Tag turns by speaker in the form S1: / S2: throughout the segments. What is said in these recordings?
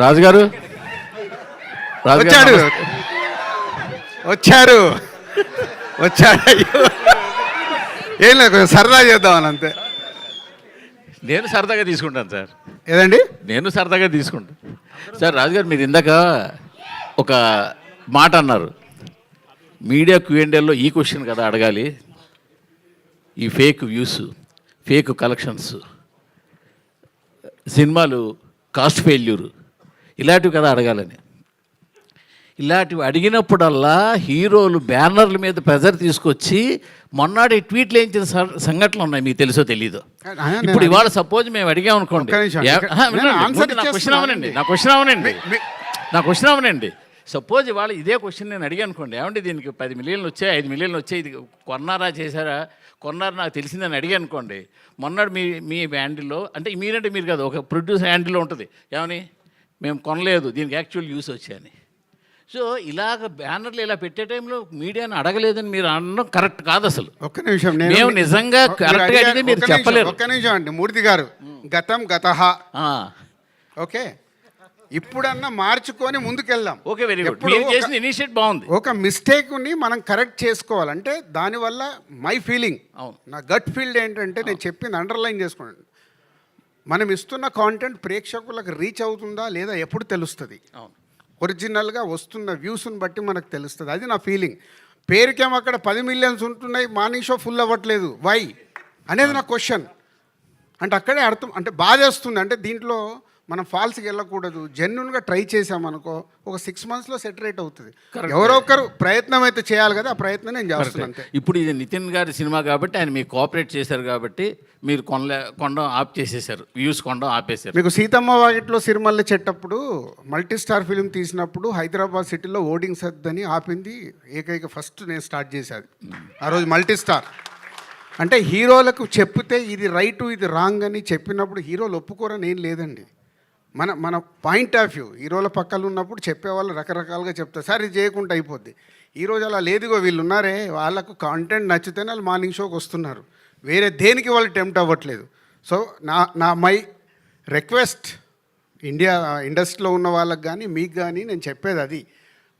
S1: రాజుగారు
S2: వచ్చాడు వచ్చారు వచ్చాడు అయ్యో ఏం లేదు సరదా చేద్దామని అంతే.
S1: నేను సరదాగా తీసుకుంటాను సార్.
S2: ఏదండి?
S1: నేను సరదాగా తీసుకుంటాను సార్. రాజుగారు మీరు ఇందాక ఒక మాట అన్నారు, మీడియా క్యూఎండ్ఏలో ఈ క్వశ్చన్ కదా అడగాలి, ఈ ఫేక్ వ్యూస్, ఫేక్ కలెక్షన్స్, సినిమాలు కాస్ట్ ఫెయిల్యూర్, ఇలాంటివి కదా అడగాలని. ఇలాంటివి అడిగినప్పుడల్లా హీరోలు బ్యానర్ల మీద ప్రెజర్ తీసుకొచ్చి మొన్నటి ట్వీట్లు వేయించిన సంఘటనలు ఉన్నాయి, మీకు తెలుసో తెలీదు. ఇప్పుడు ఇవాళ సపోజ్ మేము అడిగామనుకోండి, నా క్వశ్చన్ అవనండి, సపోజ్ ఇవాళ ఇదే క్వశ్చన్ నేను అడిగాను అనుకోండి, ఏమంటే దీనికి 10 మిలియన్లు వచ్చాయి, 5 మిలియన్లు వచ్చాయి, ఇది కొన్నారా చేశారా, కొన్నారు నాకు తెలిసిందని అడిగాను అనుకోండి, మొన్నటి మీ హ్యాండిల్లో అంటే మీరంటే మీరు కాదు, ఒక ప్రొడ్యూసర్ హ్యాండిల్లో ఉంటుంది, ఏమని మేము కొనలేదు, దీనికి యాక్చువల్ యూస్ వచ్చాయని. సో ఇలాగ బ్యానర్లు ఇలా పెట్టే టైంలో మీడియాని అడగలేదని మీరు అనడం కరెక్ట్ కాదు అసలు.
S2: ఒక్క నిమిషం,
S1: మేము నిజంగా కరెక్ట్గా అడిగితే మీరు చెప్పలేరు.
S2: ఒక్క నిమిషం అండి మూర్తి గారు, గతం గతః, ఓకే, ఇప్పుడన్నా మార్చుకొని ముందుకెళ్దాం.
S1: Okay, very good. మీరు చేసిన ఇనిషియేట్ బాగుంది.
S2: ఒక మిస్టేక్ని మనం కరెక్ట్ చేసుకోవాలంటే దానివల్ల మై ఫీలింగ్, నా గట్ ఫీల్డ్ ఏంటంటే నేను చెప్పింది అండర్లైన్ చేసుకోండి, మనం ఇస్తున్న కాంటెంట్ ప్రేక్షకులకు రీచ్ అవుతుందా లేదా ఎప్పుడు తెలుస్తుంది. ఒరిజినల్గా వస్తున్న వ్యూస్ని బట్టి మనకు తెలుస్తుంది, అది నా ఫీలింగ్. పేరుకేమో అక్కడ 10 మిలియన్స్ ఉంటున్నాయి, మార్నింగ్ షో ఫుల్ అవ్వట్లేదు, వై అనేది నా క్వశ్చన్. అంటే అక్కడే అర్థం, అంటే బాధేస్తుంది. అంటే దీంట్లో మనం ఫాల్స్కి వెళ్ళకూడదు, జెన్యున్గా ట్రై చేసామనుకో ఒక 6 మంత్స్లో సెటరేట్ అవుతుంది. ఎవరో ఒకరు ప్రయత్నం అయితే చేయాలి కదా, ఆ ప్రయత్నం నేను చేస్తున్నాను.
S1: ఇప్పుడు ఇది నితిన్ గారి సినిమా కాబట్టి ఆయన మీకు కోఆపరేట్ చేశారు కాబట్టి మీరు కొనడం ఆఫ్ చేసేసారు, వ్యూస్ కొనడం ఆపేశారు.
S2: మీకు Seethamma Vakitlo Sirimalle చెట్టప్పుడు multi star film తీసినప్పుడు హైదరాబాద్ సిటీలో ఓడింగ్ సద్దని ఆపింది ఏకైక ఫస్ట్ నేను స్టార్ట్ చేశాను ఆ రోజు. మల్టీ స్టార్ అంటే హీరోలకు చెప్తే ఇది రైటు ఇది రాంగ్ అని చెప్పినప్పుడు హీరోలు ఒప్పుకోరని ఏం లేదండి. మన పాయింట్ ఆఫ్ వ్యూ, హీరోల పక్కన ఉన్నప్పుడు చెప్పేవాళ్ళు రకరకాలుగా చెప్తారు, సార్ ఇది చేయకుండా అయిపోద్ది. ఈరోజు అలా లేదుగో, వీళ్ళు ఉన్నారే వాళ్ళకు కాంటెంట్ నచ్చితేనే వాళ్ళు మార్నింగ్ షోకి వస్తున్నారు, వేరే దేనికి వాళ్ళు టెంప్ట్ అవ్వట్లేదు. సో మై రిక్వెస్ట్ ఇండస్ట్రీలో ఉన్న వాళ్ళకి కానీ మీకు కానీ నేను చెప్పేది అది,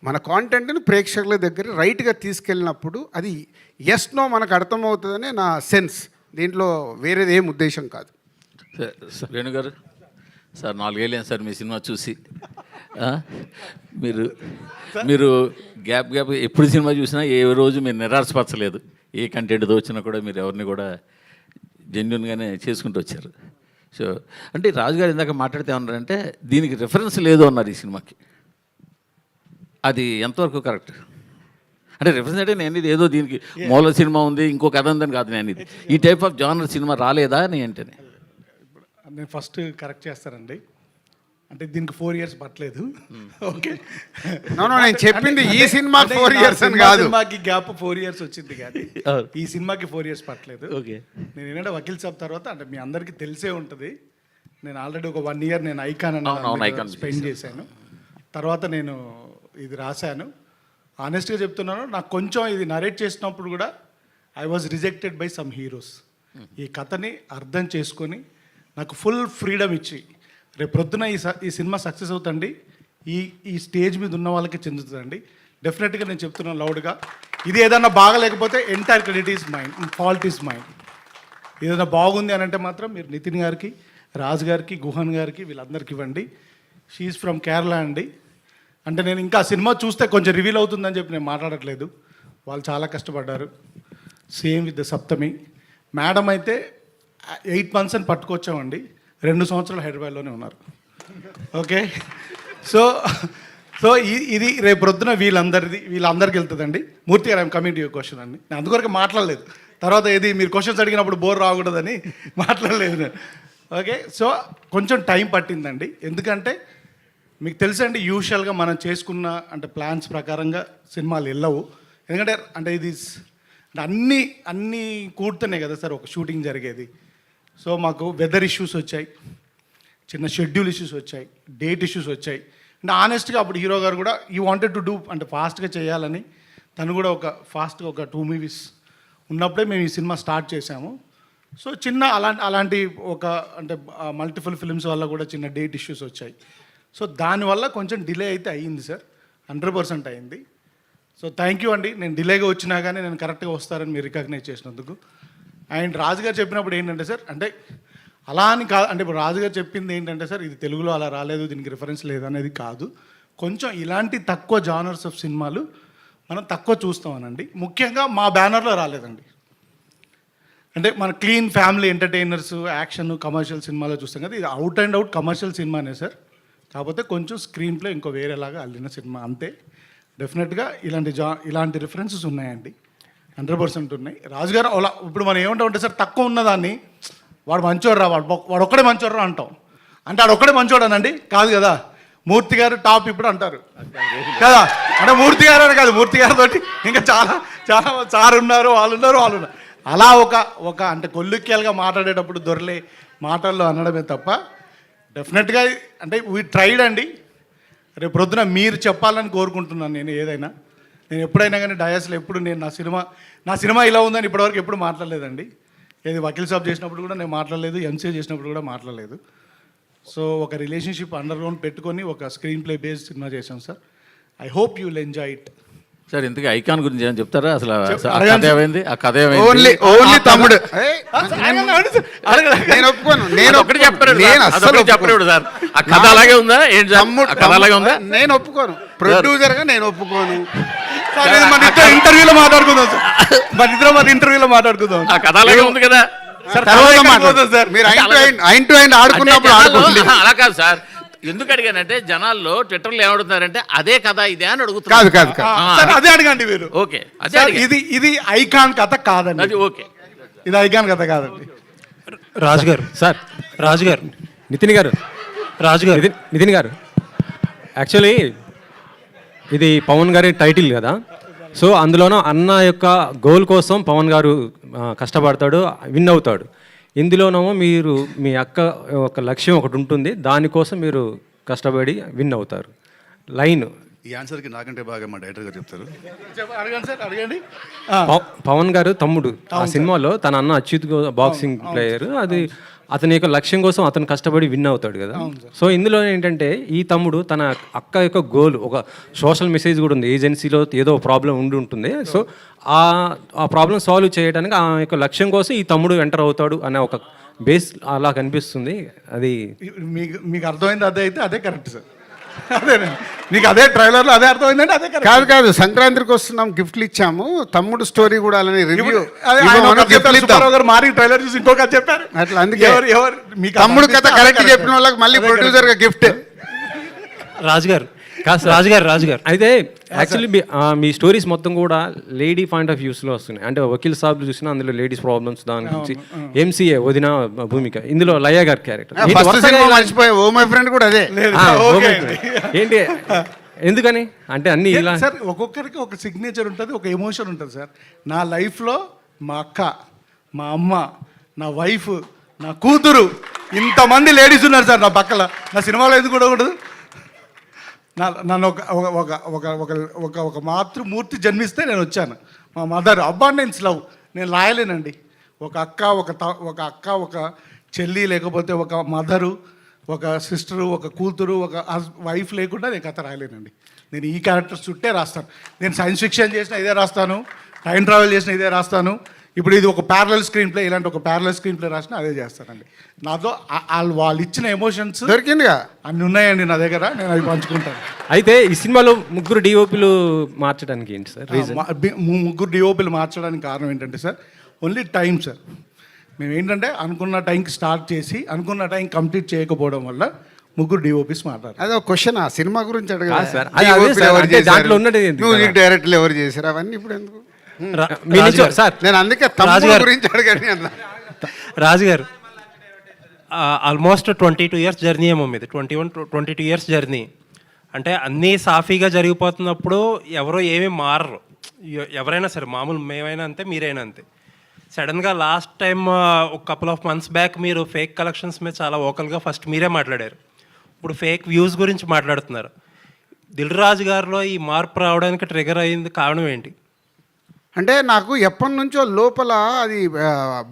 S2: మన కాంటెంట్ని ప్రేక్షకుల దగ్గర రైట్గా తీసుకెళ్ళినప్పుడు అది ఎస్ నో మనకు అర్థమవుతుందనే నా సెన్స్, దీంట్లో వేరేది ఏం ఉద్దేశం కాదు.
S1: వేణుగారు సార్ 4 ఏళ్ళేం సార్ మీ సినిమా చూసి, మీరు గ్యాప్ ఎప్పుడు సినిమా చూసినా ఏ రోజు మీరు నిరాశపరచలేదు, ఏ కంటెంట్తో వచ్చినా కూడా మీరు ఎవరిని కూడా జెన్యున్గానే చేసుకుంటూ వచ్చారు. సో అంటే రాజుగారు ఇందాక మాట్లాడితే ఏమన్నారంటే దీనికి రిఫరెన్స్ లేదు అన్నారు ఈ సినిమాకి, అది ఎంతవరకు కరెక్ట్? అంటే రిఫరెన్స్ అంటే నేను ఇది ఏదో దీనికి మూల సినిమా ఉంది ఇంకో కథ ఉందని కాదు, నేను ఇది ఈ టైప్ ఆఫ్ జానర్ సినిమా రాలేదా అని అంటేనే
S3: నేను ఫస్ట్ కరెక్ట్ చేస్తానండి. అంటే దీనికి 4 years పట్టలేదు. ఓకే,
S2: నేను చెప్పింది ఈ సినిమా 4 years అని కాదు,
S3: సినిమాకి గ్యాప్ 4 years వచ్చింది కానీ ఈ సినిమాకి 4 years పట్టలేదు. ఓకే, నేను ఏంటంటే వకీల్ సాబ్ తర్వాత అంటే మీ అందరికీ తెలిసే ఉంటుంది, నేను ఆల్రెడీ ఒక 1 year నేను ఐకాన్ అని స్పెండ్ చేశాను. తర్వాత నేను ఇది రాశాను. ఆనెస్ట్గా చెప్తున్నాను, నాకు కొంచెం ఇది నరేట్ చేసినప్పుడు కూడా I was rejected by some heroes. ఈ కథని అర్థం చేసుకొని నాకు ఫుల్ ఫ్రీడమ్ ఇచ్చి రేపు ప్రొద్దున ఈ సినిమా సక్సెస్ అవుతండి, ఈ స్టేజ్ మీద ఉన్న వాళ్ళకి చెందుతుందండి. డెఫినెట్గా నేను చెప్తున్నాను లౌడ్గా, ఇది ఏదైనా బాగలేకపోతే entire credit is mine, fault is mine. ఏదైనా బాగుంది అని అంటే మాత్రం మీరు నితిన్ గారికి, రాజు గారికి, గుహన్ గారికి, వీళ్ళందరికీ ఇవ్వండి. షీఈ్ ఫ్రమ్ కేరళ అండి. అంటే నేను ఇంకా సినిమా చూస్తే కొంచెం రివీల్ అవుతుందని చెప్పి నేను మాట్లాడట్లేదు, వాళ్ళు చాలా కష్టపడ్డారు. Same with the Saptami madam అయితే 8 months అని పట్టుకొచ్చామండి, 2 సంవత్సరాలు హైదరాబాద్లోనే ఉన్నారు. ఓకే, సో ఇది రేపు ప్రొద్దున వీళ్ళందరికీ వెళ్తుందండి. మూర్తి గారు I'm coming to your question అండి. నేను అందువరకు మాట్లాడలేదు, తర్వాత ఏది మీరు క్వశ్చన్స్ అడిగినప్పుడు బోర్ రాకూడదని మాట్లాడలేదు నేను. ఓకే, సో కొంచెం టైం పట్టిందండి, ఎందుకంటే మీకు తెలుసండి యూజువల్గా మనం చేసుకున్న అంటే ప్లాన్స్ ప్రకారంగా సినిమాలు వెళ్ళవు. ఎందుకంటే అంటే ఇది అన్నీ కూడుతున్నాయి కదా సార్ ఒక షూటింగ్ జరిగేది. సో మాకు వెదర్ ఇష్యూస్ వచ్చాయి, చిన్న షెడ్యూల్ ఇష్యూస్ వచ్చాయి, డేట్ ఇష్యూస్ వచ్చాయి. అంటే ఆనెస్ట్గా అప్పుడు హీరో గారు కూడా యూ వాంటెడ్ టు డూ అంటే ఫాస్ట్గా చేయాలని, తను కూడా ఒక 2 movies ఉన్నప్పుడే మేము ఈ సినిమా స్టార్ట్ చేశాము. సో చిన్న అలాంటి ఒక అంటే మల్టిపుల్ ఫిల్మ్స్ వల్ల కూడా చిన్న డేట్ ఇష్యూస్ వచ్చాయి. సో దానివల్ల కొంచెం డిలే అయితే అయ్యింది సార్, 100% అయింది. సో థ్యాంక్ యూ అండి, నేను డిలేగా వచ్చినా కానీ నేను కరెక్ట్గా వస్తారని మీరు రికగ్నైజ్ చేసినందుకు. అండ్ రాజు గారు చెప్పినప్పుడు ఏంటంటే సార్, అంటే అలా అని కాదు, అంటే ఇప్పుడు రాజు గారు చెప్పింది ఏంటంటే సార్, ఇది తెలుగులో అలా రాలేదు, దీనికి రిఫరెన్స్ లేదనేది కాదు. కొంచెం ఇలాంటి తక్కువ జానర్స్ ఆఫ్ సినిమాలు మనం తక్కువ చూస్తామనండి. ముఖ్యంగా మా బ్యానర్లో రాలేదండి. అంటే మన clean family entertainers, action, commercial సినిమాలో చూస్తాం కదా, ఇది అవుట్ అండ్ అవుట్ కమర్షియల్ సినిమానే సార్. కాకపోతే కొంచెం స్క్రీన్ ప్లే ఇంకో వేరేలాగా అల్లిన సినిమా అంతే. డెఫినెట్గా ఇలాంటి రిఫరెన్సెస్ ఉన్నాయండి, 100% ఉన్నాయి. రాజుగారు అలా ఇప్పుడు మనం ఏమంటామంటే సార్, తక్కువ ఉన్నదాన్ని వాడు మంచోడు రా, వాడు ఒక్కడే మంచోడు రా అంటాం. అంటే వాడు ఒక్కడే మంచోడు అనండి కాదు కదా, మూర్తి గారు టాప్ ఇప్పుడు అంటారు కదా, అంటే మూర్తి గారు అని కాదు, మూర్తి గారితో ఇంకా చాలా చాలా సార్ ఉన్నారు, వాళ్ళు ఉన్నారు. అలా ఒక అంటే కొల్లుక్యాలుగా మాట్లాడేటప్పుడు దొరలే మాటల్లో అనడమే తప్ప డెఫినెట్గా అంటే వీ ట్రైడ్ అండి. రేపు ప్రొద్దున మీరు చెప్పాలని కోరుకుంటున్నాను. నేను ఎప్పుడైనా కానీ డయాస్లో ఎప్పుడు నేను నా సినిమా ఇలా ఉందని ఇప్పటివరకు ఎప్పుడు మాట్లాడలేదండి. ఏది వకీల్ సాబ్ చేసినప్పుడు కూడా నేను మాట్లాడలేదు, ఎంసీఏ చేసినప్పుడు కూడా మాట్లాడలేదు. సో ఒక రిలేషన్షిప్ అండర్గ్రౌండ్ పెట్టుకొని ఒక స్క్రీన్ ప్లే బేస్డ్ సినిమా చేశాం sir. I hope you will enjoy it.
S1: Sir ఇంతకీ ఐకాన్ గురించి ఏమని చెప్తారా? అసలు ఆ
S3: అడగండి
S1: కథ ఏమైంది? ఆ కథ
S2: ఓన్లీ
S1: ఏమైంది?
S2: తమ్ముడు
S3: అడగండి.
S2: నేను ఒప్పుకోను. నేను
S1: ఒకటి చెప్పారు,
S2: నేను అస్సలు
S1: చెప్పలేడు సార్. ఆ కథ అలాగే ఉందా ఏంటి సార్? ఆ కథ అలాగే ఉందా?
S2: నేను ఒప్పుకోను. ప్రొడ్యూసర్గా నేను ఒప్పుకోను.
S3: మన ఇద్దరు ఇంటర్వ్యూలో మాట్లాడుకుందాం సార్, మన ఇంటర్వ్యూలో మాట్లాడుకుందాం.
S1: ఆ కథ అలాగే ఉంది కదా
S3: సార్,
S2: తర్వాత
S3: తర్వాత
S2: మాట్లాడదాం సార్. మీరు అయిన్ టు అయిన్ ఆడుకున్నప్పుడు
S1: అంటే
S2: ఆడుకోండి.
S1: జనాల్లో అలా కాదు సార్. ఎందుకు అడిగానంటే జనాల్లో ట్విట్టర్లో ఏమడుగుతున్నారంటే అదే కథ ఇదే అని అడుగుతున్నారు.
S2: కాదు కాదు కాదు.
S3: సార్ అదే అడగండి మీరు.
S1: ఓకే, అదే
S3: సార్,
S1: అడిగా.
S3: ఇది ఐకాన్ కథ కాదండి.
S1: అది ఓకే.
S3: ఇది ఐకాన్ కథ కాదండి.
S4: రాజు గారు, సార్ రాజు గారు, నితిన్ గారు, రాజు గారు, నితిన్ గారు, యాక్చువల్లీ ఇది పవన్ గారి టైటిల్ కదా. సో అందులోనూ అన్న యొక్క గోల్ కోసం పవన్ గారు కష్టపడతాడు, విన్ అవుతాడు. ఇందులోనేమో మీరు మీ అక్క ఒక లక్ష్యం ఒకటి ఉంటుంది, దానికోసం మీరు కష్టపడి విన్ అవుతారు. లైన్
S5: ఈ ఆన్సర్కి నాకంటే బాగా మా డైరెక్టర్ గారు చెప్తారు.
S3: అడగండి సార్, అడగండి.
S4: పవన్ గారు తమ్ముడు ఆ సినిమాలో తన అన్న అచ్యుత్ బాక్సింగ్ ప్లేయర్, అది అతని యొక్క లక్ష్యం కోసం అతను కష్టపడి విన్ అవుతాడు కదా. సో ఇందులో ఏంటంటే ఈ తమ్ముడు తన అక్క యొక్క గోల్, ఒక సోషల్ మెసేజ్ కూడా ఉంది, ఏజెన్సీలో ఏదో ప్రాబ్లం ఉంటుంది. సో ఆ ప్రాబ్లం సాల్వ్ చేయడానికి ఆ యొక్క లక్ష్యం కోసం ఈ తమ్ముడు ఎంటర్ అవుతాడు అనే ఒక బేస్ అలా కనిపిస్తుంది. అది
S3: మీకు అర్థమైంది, అదే అయితే అదే కరెక్ట్ సార్. అదేనండి, మీకు అదే ట్రైలర్లో అదే అర్థమైందంటే అదే కరెక్ట్.
S2: కాదు కాదు, సంక్రాంతికి వస్తున్నాం, గిఫ్ట్లు ఇచ్చాము, తమ్ముడు స్టోరీ కూడా అలానే రివ్యూ
S3: గారు మారి ట్రైలర్ చూసి ఇంకొక చెప్పారు
S2: అట్లా. అందుకే
S3: మీకు
S2: తమ్ముడు కథ కరెక్ట్ చెప్పిన వాళ్ళకి మళ్ళీ ప్రొడ్యూసర్ గా గిఫ్ట్.
S4: రాజు గారు కాదు, రాజు గారు అయితే యాక్చువల్లీ మీ స్టోరీస్ మొత్తం కూడా లేడీ పాయింట్ ఆఫ్ వ్యూస్లో వస్తున్నాయి. అంటే వకీల్ సాబ్ చూసినా అందులో లేడీస్ ప్రాబ్లమ్స్, దాని గురించి ఎంసీఏ వదిన భూమిక, ఇందులో లయ గారి క్యారెక్టర్
S2: మర్చిపోయా. ఓ మై ఫ్రెండ్ కూడా అదే.
S4: ఏంటి ఎందుకని అంటే అన్ని ఇలా
S3: సార్, ఒక్కొక్కరికి ఒక సిగ్నేచర్ ఉంటుంది, ఒక ఎమోషన్ ఉంటుంది సార్. నా లైఫ్లో మా అక్క, మా అమ్మ, నా వైఫ్, నా కూతురు, ఇంతమంది లేడీస్ ఉన్నారు సార్ నా పక్కల. నా సినిమాలో ఎందుకు కూడా ఉండదు? నన్ను ఒక మాతృమూర్తి జన్మిస్తే నేను వచ్చాను. మా మదర్ అబాండెన్స్ లవ్ నేను లాయలేనండి. ఒక అక్క, ఒక చెల్లి, లేకపోతే ఒక మదరు, ఒక సిస్టరు, ఒక కూతురు, ఒక వైఫ్ లేకుండా నేను కథ రాయలేనండి. నేను ఈ క్యారెక్టర్స్ చుట్టే రాస్తాను. నేను సైన్స్ ఫిక్షన్ చేసిన ఇదే రాస్తాను, టైం ట్రావెల్ చేసిన ఇదే రాస్తాను. ఇప్పుడు ఇది ఒక ప్యారలల్ స్క్రీన్ ప్లే, ఇలాంటి ఒక ప్యారలల్ స్క్రీన్ ప్లే రాసినా అదే చేస్తానండి. నాతో వాళ్ళు ఇచ్చిన ఎమోషన్స్
S2: దొరికిందిగా
S3: అన్ని ఉన్నాయండి నా దగ్గర, నేను అవి పంచుకుంటాను.
S4: అయితే ఈ సినిమాలో ముగ్గురు డిఓపీలు మార్చడానికి ఏంటి సార్ రీజన్?
S3: ముగ్గురు డిఓపీలు మార్చడానికి కారణం ఏంటంటే సార్, ఓన్లీ టైం సార్. మేము ఏంటంటే అనుకున్న టైంకి స్టార్ట్ చేసి అనుకున్న టైం కంప్లీట్ చేయకపోవడం వల్ల ముగ్గురు డిఓపీస్ మాట్లాడారు.
S2: అదే ఒక క్వశ్చన్, ఆ సినిమా గురించి
S4: కాదు సార్, అది అదే సార్, అంటే దాంట్లో ఉన్నది ఏంటి?
S2: మ్యూజిక్ డైరెక్టర్లు ఎవరు చేశారు అవన్నీ ఇప్పుడు ఎందుకు?
S4: సార్
S2: నేను అందుకే తమ్ముడు గురించి అడగండి అన్న.
S4: రాజు గారు ఆల్మోస్ట్ 22 ఇయర్స్ జర్నీ ఏమో మీది, 22 ఇయర్స్ జర్నీ. అంటే అన్నీ సాఫీగా జరిగిపోతున్నప్పుడు ఎవరో ఏమీ మారరు, ఎవరైనా సరే, మామూలు మేమైనా అంతే, మీరైనా అంతే. సడన్గా లాస్ట్ టైం ఒక కపుల్ ఆఫ్ మంత్స్ బ్యాక్ మీరు ఫేక్ కలెక్షన్స్ మీద చాలా ఓకల్గా ఫస్ట్ మీరే మాట్లాడారు. ఇప్పుడు ఫేక్ వ్యూస్ గురించి మాట్లాడుతున్నారు. దిల్ రాజు గారిలో ఈ మార్పు రావడానికి ట్రిగర్ అయ్యింది కారణం ఏంటి?
S2: అంటే నాకు ఎప్పటి నుంచో లోపల అది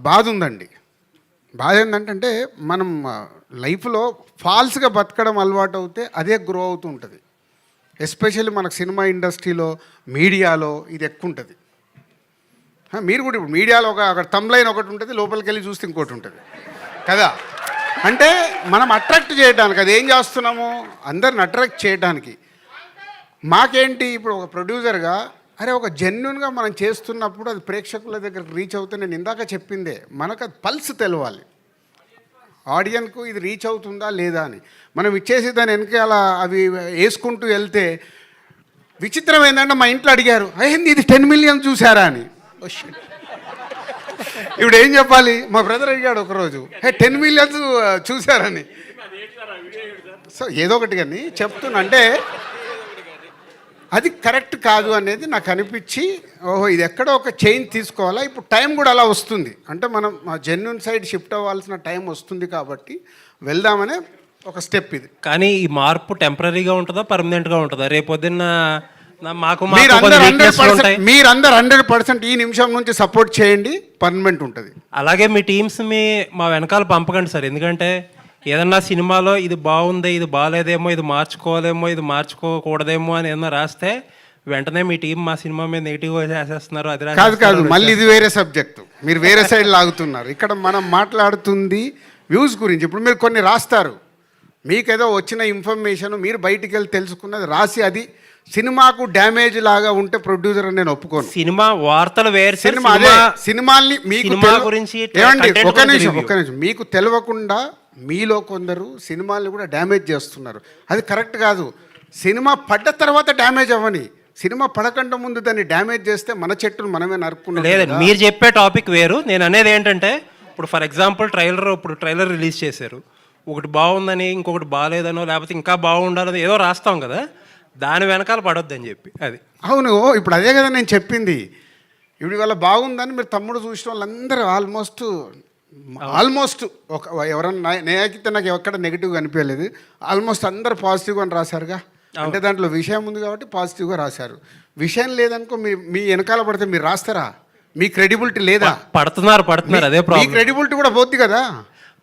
S2: బాధ ఉందండి. బాధ ఏంటంటే మనం లైఫ్లో ఫాల్స్గా బతకడం అలవాటు అవుతే అదే గ్రో అవుతూ ఉంటుంది. ఎస్పెషల్లీ మనకు సినిమా ఇండస్ట్రీలో, మీడియాలో ఇది ఎక్కువ ఉంటుంది. మీరు కూడా ఇప్పుడు మీడియాలో అక్కడ తమ్లైన్ ఒకటి ఉంటుంది, లోపలికి వెళ్ళి చూస్తే ఇంకోటి ఉంటుంది కదా. అంటే మనం అట్రాక్ట్ చేయడానికి, అది ఏం చేస్తున్నాము, అందరిని అట్రాక్ట్ చేయడానికి. మాకేంటి ఇప్పుడు ఒక ప్రొడ్యూసర్గా, అరే ఒక జెన్యున్గా మనం చేస్తున్నప్పుడు అది ప్రేక్షకుల దగ్గరకు రీచ్ అవుతే, నేను ఇందాక చెప్పిందే, మనకు అది పల్స్ తెలవాలి ఆడియన్కు, ఇది రీచ్ అవుతుందా లేదా అని. మనం ఇచ్చేసి దాని వెనకాల అవి వేసుకుంటూ వెళ్తే, విచిత్రం ఏంటంటే మా ఇంట్లో అడిగారు, అయ్యింది ఇది 10 million చూసారా అని. ఇప్పుడు ఏం చెప్పాలి, మా బ్రదర్ అడిగాడు ఒకరోజు, 10 million చూసారని. సో ఏదో ఒకటి కానీ చెప్తున్నా, అంటే అది కరెక్ట్ కాదు అనేది నాకు అనిపించి, ఓహో ఇది ఎక్కడో ఒక చేంజ్ తీసుకోవాలా. ఇప్పుడు టైం కూడా అలా వస్తుంది, అంటే మనం జెన్యున్ సైడ్ షిఫ్ట్ అవ్వాల్సిన టైం వస్తుంది కాబట్టి వెళ్దామనే ఒక స్టెప్ ఇది.
S4: కానీ ఈ మార్పు టెంపరీగా ఉంటుందా, పర్మనెంట్గా ఉంటుందా? రేపొద్దున్న మాకు
S2: మీరందరూ 100% ఈ నిమిషం నుంచి సపోర్ట్ చేయండి, పర్మనెంట్ ఉంటుంది.
S4: అలాగే మీ టీమ్స్ మా వెనకాల పంపకండి సార్. ఎందుకంటే ఏదన్నా సినిమాలో ఇది బాగుంది, ఇది బాగాలేదేమో, ఇది మార్చుకోవాలేమో, ఇది మార్చుకోకూడదేమో అని ఏదన్నా రాస్తే వెంటనే మీ టీం మా సినిమా మీద నెగిటివ్గా చేసేస్తున్నారు. అది
S2: కాదు, మళ్ళీ ఇది వేరే సబ్జెక్టు, మీరు వేరే సైడ్ లాగుతున్నారు. ఇక్కడ మనం మాట్లాడుతుంది వ్యూస్ గురించి. ఇప్పుడు మీరు కొన్ని రాస్తారు, మీకేదో వచ్చిన ఇన్ఫర్మేషన్ మీరు బయటికి వెళ్ళి తెలుసుకున్నది రాసి, అది సినిమాకు డ్యామేజ్ లాగా ఉంటే ప్రొడ్యూసర్ అని నేను ఒప్పుకోను.
S4: సినిమా వార్తలు వేరు,
S2: సినిమాల్ని మీకు
S4: గురించి
S2: ఏమండి, ఒక నిమిషం, మీకు తెలియకుండా మీలో కొందరు సినిమాల్ని కూడా డ్యామేజ్ చేస్తున్నారు. అది కరెక్ట్ కాదు. సినిమా పడ్డ తర్వాత డ్యామేజ్ అవ్వని, సినిమా పడకుండా ముందు దాన్ని డ్యామేజ్ చేస్తే మన చెట్టును మనమే నరుక్కున్నాం.
S4: లేదండి, మీరు చెప్పే టాపిక్ వేరు. నేను అనేది ఏంటంటే, ఇప్పుడు ఫర్ ఎగ్జాంపుల్ ట్రైలర్ రిలీజ్ చేశారు, ఒకటి బాగుందని ఇంకొకటి బాగాలేదనో, లేకపోతే ఇంకా బాగుండాలని ఏదో రాస్తాం కదా, దాని వెనకాల పడొద్దని చెప్పి. అది
S2: అవును, ఇప్పుడు అదే కదా నేను చెప్పింది. ఇప్పుడు ఇవాళ బాగుందని మీరు తమ్ముడు చూసిన వాళ్ళందరూ ఆల్మోస్ట్ ఒక ఎవరన్నా, నేనైతే నాకు ఎక్కడ నెగిటివ్గా అనిపించలేదు. ఆల్మోస్ట్ అందరు పాజిటివ్గా అని రాశారుగా. అంటే దాంట్లో విషయం ఉంది కాబట్టి పాజిటివ్గా రాశారు. విషయం లేదనుకో, మీ వెనకాల పడితే మీరు రాస్తారా? మీ క్రెడిబిలిటీ లేదా?
S4: పడుతున్నారు, అదే ప్రాబ్లం.
S2: మీ క్రెడిబిలిటీ కూడా పోద్ది కదా.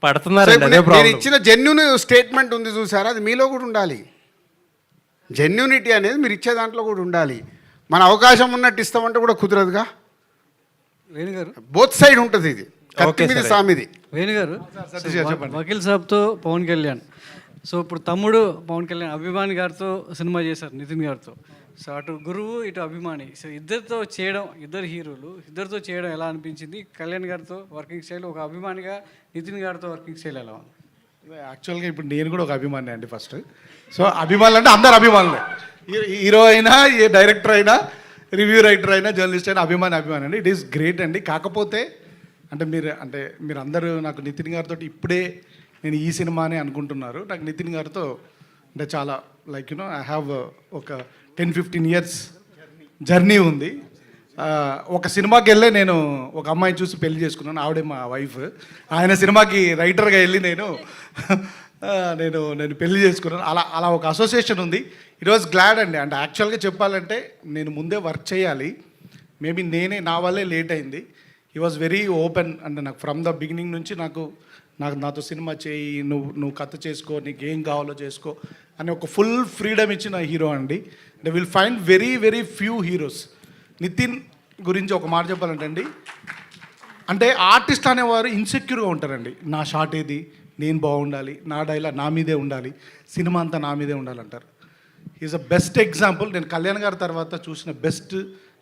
S4: పడుతున్నారు.
S2: నేను ఇచ్చిన జెన్యున్ స్టేట్మెంట్ ఉంది చూసారా, అది మీలో కూడా ఉండాలి. జెన్యూనిటీ అనేది మీరు ఇచ్చే దాంట్లో కూడా ఉండాలి. మన అవకాశం ఉన్నట్టు ఇస్తామంటే కూడా కుదరదుగా.
S6: వేణుగారు,
S2: బోత్ సైడ్ ఉంటుంది ఇది, కత్తి సామిది.
S6: వేణుగారు, వకీల్ సాబ్తో పవన్ కళ్యాణ్, సో ఇప్పుడు తమ్ముడు పవన్ కళ్యాణ్ అభిమాని గారితో సినిమా చేశారు, నితిన్ గారితో. సో అటు గురువు, ఇటు అభిమాని, సో ఇద్దరితో చేయడం, ఇద్దరు హీరోలు, ఇద్దరితో చేయడం ఎలా అనిపించింది? కళ్యాణ్ గారితో వర్కింగ్ స్టైల్, ఒక అభిమానిగా నితిన్ గారితో వర్కింగ్ స్టైల్ ఎలా ఉంది?
S3: యాక్చువల్గా ఇప్పుడు నేను కూడా ఒక అభిమాని అండి ఫస్ట్. సో అభిమానులు అంటే అందరు అభిమానులే, హీరో అయినా, ఏ డైరెక్టర్ అయినా, రివ్యూ రైటర్ అయినా, జర్నలిస్ట్ అయినా అభిమాని అండి. ఇట్ ఈస్ గ్రేట్ అండి. కాకపోతే మీరు అందరూ నాకు నితిన్ గారితో ఇప్పుడే నేను ఈ సినిమానే అనుకుంటున్నారు. నాకు నితిన్ గారితో అంటే చాలా లైక్ ఐ హ్యావ్ ఒక 10-15 years జర్నీ ఉంది. ఒక సినిమాకి వెళ్ళే నేను ఒక అమ్మాయిని చూసి పెళ్లి చేసుకున్నాను, ఆవిడే మా వైఫ్. ఆయన సినిమాకి రైటర్గా వెళ్ళి నేను పెళ్లి చేసుకున్నాను. అలా ఒక అసోసియేషన్ ఉంది. ఇట్ వాజ్ గ్లాడ్ అండి. అంటే యాక్చువల్గా చెప్పాలంటే నేను ముందే వర్క్ చేయాలి, మేబీ నా వల్లే లేట్ అయింది. He was very open. అంటే నాకు ఫ్రమ్ ద బిగినింగ్ నుంచి నాతో సినిమా చేయి, నువ్వు కథ చేసుకో, నీకు ఏం కావాలో చేసుకో అని ఒక ఫుల్ ఫ్రీడమ్ ఇచ్చిన హీరో అండి. They will find very very few heroes. Nitin గురించి ఒక మాట చెప్పాలంటే అండి, అంటే ఆర్టిస్ట్ అనేవారు ఇన్సెక్యూర్గా ఉంటారండి. నా షాట్ ఏది, నేను బాగుండాలి, నా డైలాగ్ నా మీదే ఉండాలి, సినిమా అంతా నా మీదే ఉండాలంటారు. Is a best example. నేను కళ్యాణ్ గారి తర్వాత చూసిన బెస్ట్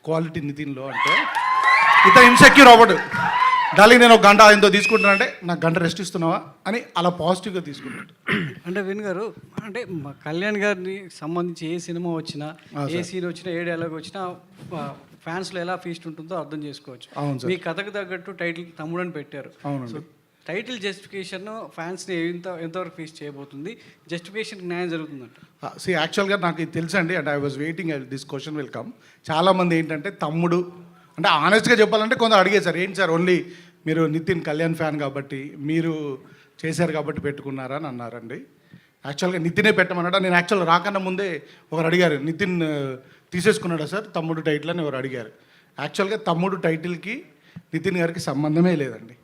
S3: క్వాలిటీ నితిన్లో. అంటే ఇతను ఇన్సెక్యూర్ అవ్వడు. డార్లింగ్ నేను ఒక గంట ఆయనతో తీసుకుంటున్నా అంటే, నాకు గంట రెస్ట్ ఇస్తున్నావా అని అలా పాజిటివ్గా తీసుకుంటాడు.
S6: అంటే విన్ గారు, అంటే కళ్యాణ్ గారిని సంబంధించి ఏ సినిమా వచ్చినా, ఏ సీన్ వచ్చినా, ఏ డైలాగ్ వచ్చినా ఫ్యాన్స్లో ఎలా ఫీస్ట్ ఉంటుందో అర్థం చేసుకోవచ్చు. మీ కథకు తగ్గట్టు టైటిల్ తమ్ముడు అని పెట్టారు. సో టైటిల్ జస్టిఫికేషన్ ఫ్యాన్స్ని ఎంతవరకు ఫీస్ట్ చేయబోతుంది? జస్టిఫికేషన్ న్యాయం జరుగుతుందంట.
S3: యాక్చువల్గా నాకు ఇది తెలుసండి. అంటే I was waiting this question will come. చాలామంది ఏంటంటే తమ్ముడు అంటే ఆనెస్ట్గా చెప్పాలంటే కొందరు అడిగేది, సార్ ఏంటి సార్ ఓన్లీ మీరు నితిన్ కళ్యాణ్ ఫ్యాన్ కాబట్టి మీరు చేశారు కాబట్టి పెట్టుకున్నారా అని అన్నారండి. యాక్చువల్గా నితినే పెట్టమన్నాడా? నేను యాక్చువల్గా రాకన్నా ముందే ఒకరు అడిగారు, నితిన్ తీసేసుకున్నాడా సార్ తమ్ముడు టైటిల్ అని ఎవరు అడిగారు. యాక్చువల్గా తమ్ముడు టైటిల్కి నితిన్ గారికి సంబంధమే లేదండి.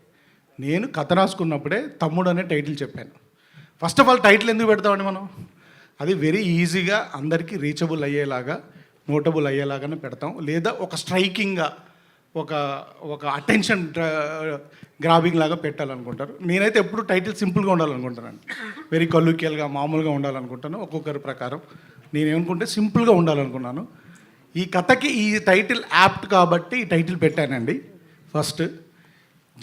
S3: నేను కథ రాసుకున్నప్పుడే తమ్ముడు అనే టైటిల్ చెప్పాను. ఫస్ట్ ఆఫ్ ఆల్ టైటిల్ ఎందుకు పెడతామండి మనం? అది వెరీ ఈజీగా అందరికీ రీచబుల్ అయ్యేలాగా, నోటబుల్ అయ్యేలాగానే పెడతాం. లేదా ఒక స్ట్రైకింగ్గా ఒక ఒక అటెన్షన్ గ్రాబింగ్ లాగా పెట్టాలనుకుంటారు. నేనైతే ఎప్పుడు టైటిల్ సింపుల్గా ఉండాలనుకుంటానండి. వెరీ కల్లుకియల్గా మామూలుగా ఉండాలనుకుంటాను. ఒక్కొక్కరి ప్రకారం నేనేమనుకుంటే సింపుల్గా ఉండాలనుకున్నాను. ఈ కథకి ఈ టైటిల్ యాప్ట్ కాబట్టి ఈ టైటిల్ పెట్టానండి. ఫస్ట్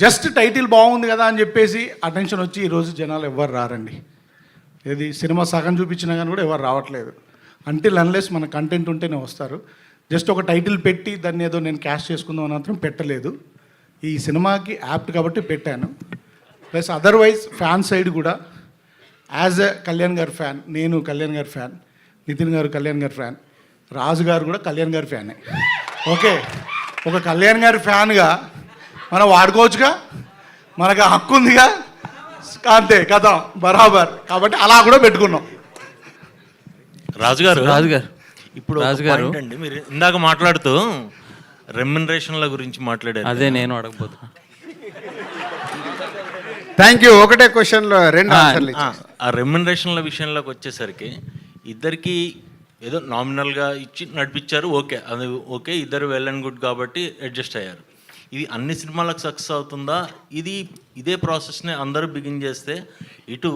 S3: జస్ట్ టైటిల్ బాగుంది కదా అని చెప్పేసి అటెన్షన్ వచ్చి ఈరోజు జనాలు ఎవరు రారండి. ఏది సినిమా సగం చూపించినా కానీ కూడా ఎవరు రావట్లేదు. అంటిల్ అన్లెస్ మన కంటెంట్ ఉంటేనే వస్తారు. జస్ట్ ఒక టైటిల్ పెట్టి దాన్ని ఏదో నేను క్యాష్ చేసుకుందాం అని మాత్రం పెట్టలేదు. ఈ సినిమాకి యాప్ట్ కాబట్టి పెట్టాను. ప్లస్ అదర్వైజ్ ఫ్యాన్ సైడ్ కూడా యాజ్ ఎ కళ్యాణ్ గారి ఫ్యాన్, నేను కళ్యాణ్ గారి ఫ్యాన్, నితిన్ గారు కళ్యాణ్ గారి ఫ్యాన్, రాజు గారు కూడా కళ్యాణ్ గారి ఫ్యానే. ఓకే, ఒక కళ్యాణ్ గారి ఫ్యాన్గా మనం వాడుకోవచ్చుగా, మనకు హక్కు ఉందిగా, అంతే కథ బరాబర్. కాబట్టి అలా కూడా పెట్టుకున్నాం.
S7: రాజుగారు ఇప్పుడు ఒక
S8: రాజుగారు
S7: point అండి, మీరు ఇందాక మాట్లాడుతూ రెమ్యునరేషన్ల గురించి మాట్లాడారు.
S8: అదే నేను అడగబోతున్నా.
S2: Thank you. ఒకటే క్వశ్చన్లో 2 ఆన్సర్లు ఇచ్చారు.
S7: ఆ రెమ్యునరేషన్ల విషయంలోకి వచ్చేసరికి ఇద్దరికి ఏదో నామినల్గా ఇచ్చి నడిపించారు. ఓకే, అది ఓకే, ఇద్దరు వెల్ అండ్ గుడ్ కాబట్టి అడ్జస్ట్ అయ్యారు. ఇది అన్ని సినిమాలకు సక్సెస్ అవుతుందా? ఇదే ప్రాసెస్ని అందరూ బిగిన్ చేస్తే ఇటు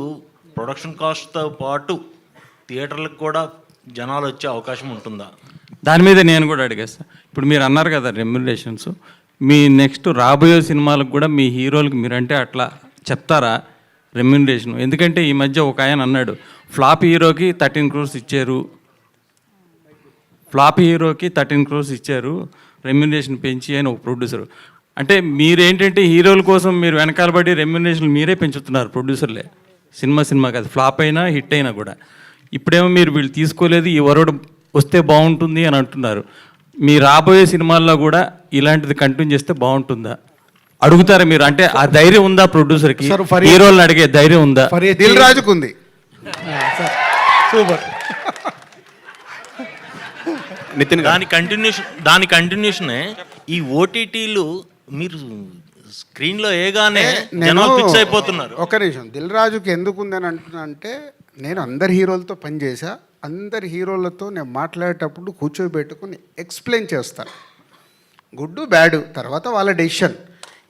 S7: ప్రొడక్షన్ కాస్ట్తో పాటు థియేటర్లకు కూడా జనాలు వచ్చే అవకాశం ఉంటుందా?
S8: దాని మీద నేను కూడా అడిగేస్తాను. ఇప్పుడు మీరు అన్నారు కదా రెమ్యునరేషన్స్, మీ నెక్స్ట్ రాబోయే సినిమాలకు కూడా మీ హీరోలకు మీరంటే అట్లా చెప్తారా రెమ్యునరేషన్? ఎందుకంటే ఈ మధ్య ఒక ఆయన అన్నాడు, ఫ్లాప్ హీరోకి 13 crores ఇచ్చారు, ఫ్లాప్ హీరోకి 13 crores ఇచ్చారు రెమ్యునరేషన్ పెంచి అని ఒక ప్రొడ్యూసర్. అంటే మీరేంటంటే హీరోల కోసం మీరు వెనకాలబడి రెమ్యునరేషన్ మీరే పెంచుతున్నారు ప్రొడ్యూసర్లే. సినిమా కాదు, ఫ్లాప్ అయినా హిట్ అయినా కూడా. ఇప్పుడేమో మీరు వీళ్ళు తీసుకోలేదు, ఈ వరవడు వస్తే బాగుంటుంది అని అంటున్నారు. మీ రాబోయే సినిమాల్లో కూడా ఇలాంటిది కంటిన్యూ చేస్తే బాగుంటుందా అడుగుతారా మీరు? అంటే ఆ ధైర్యం ఉందా ప్రొడ్యూసర్కి? హీరోలను అడిగే ధైర్యం ఉందా?
S2: దిల్ రాజుకు ఉంది.
S3: సూపర్.
S7: నితిన్ దాని కంటిన్యూషనే ఈ ఓటీటీలు మీరు స్క్రీన్లో ఏగానే జనాలు ఫిక్స్ అయిపోతున్నారు.
S2: ఒక నిమిషం, దిల్ రాజుకి ఎందుకు ఉందని అంటున్నా అంటే, నేను అందరి హీరోలతో పనిచేసా. అందరి హీరోలతో నేను మాట్లాడేటప్పుడు కూర్చోబెట్టుకుని ఎక్స్ప్లెయిన్ చేస్తాను, గుడ్ బ్యాడ్, తర్వాత వాళ్ళ డెసిషన్,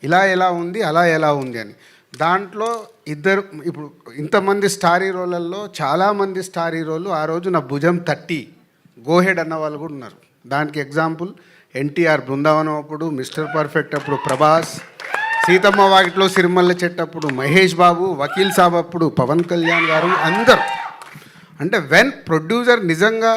S2: ఇలా ఎలా ఉంది అలా ఎలా ఉంది అని. దాంట్లో ఇద్దరు, ఇప్పుడు ఇంతమంది స్టార్ హీరోలలో చాలామంది స్టార్ హీరోలు ఆ రోజు నా భుజం తట్టి గోహెడ్ అన్న వాళ్ళు కూడా ఉన్నారు. దానికి ఎగ్జాంపుల్ ఎన్టీఆర్ బృందావనం అప్పుడు, మిస్టర్ పర్ఫెక్ట్ అప్పుడు ప్రభాస్, సీతమ్మ వాకిట్లో సిరిమల్ల చెట్టు అప్పుడు మహేష్ బాబు, వకీల్ సాబ్ అప్పుడు పవన్ కళ్యాణ్ గారు, అందరు. అంటే వెన్ ప్రొడ్యూసర్ నిజంగా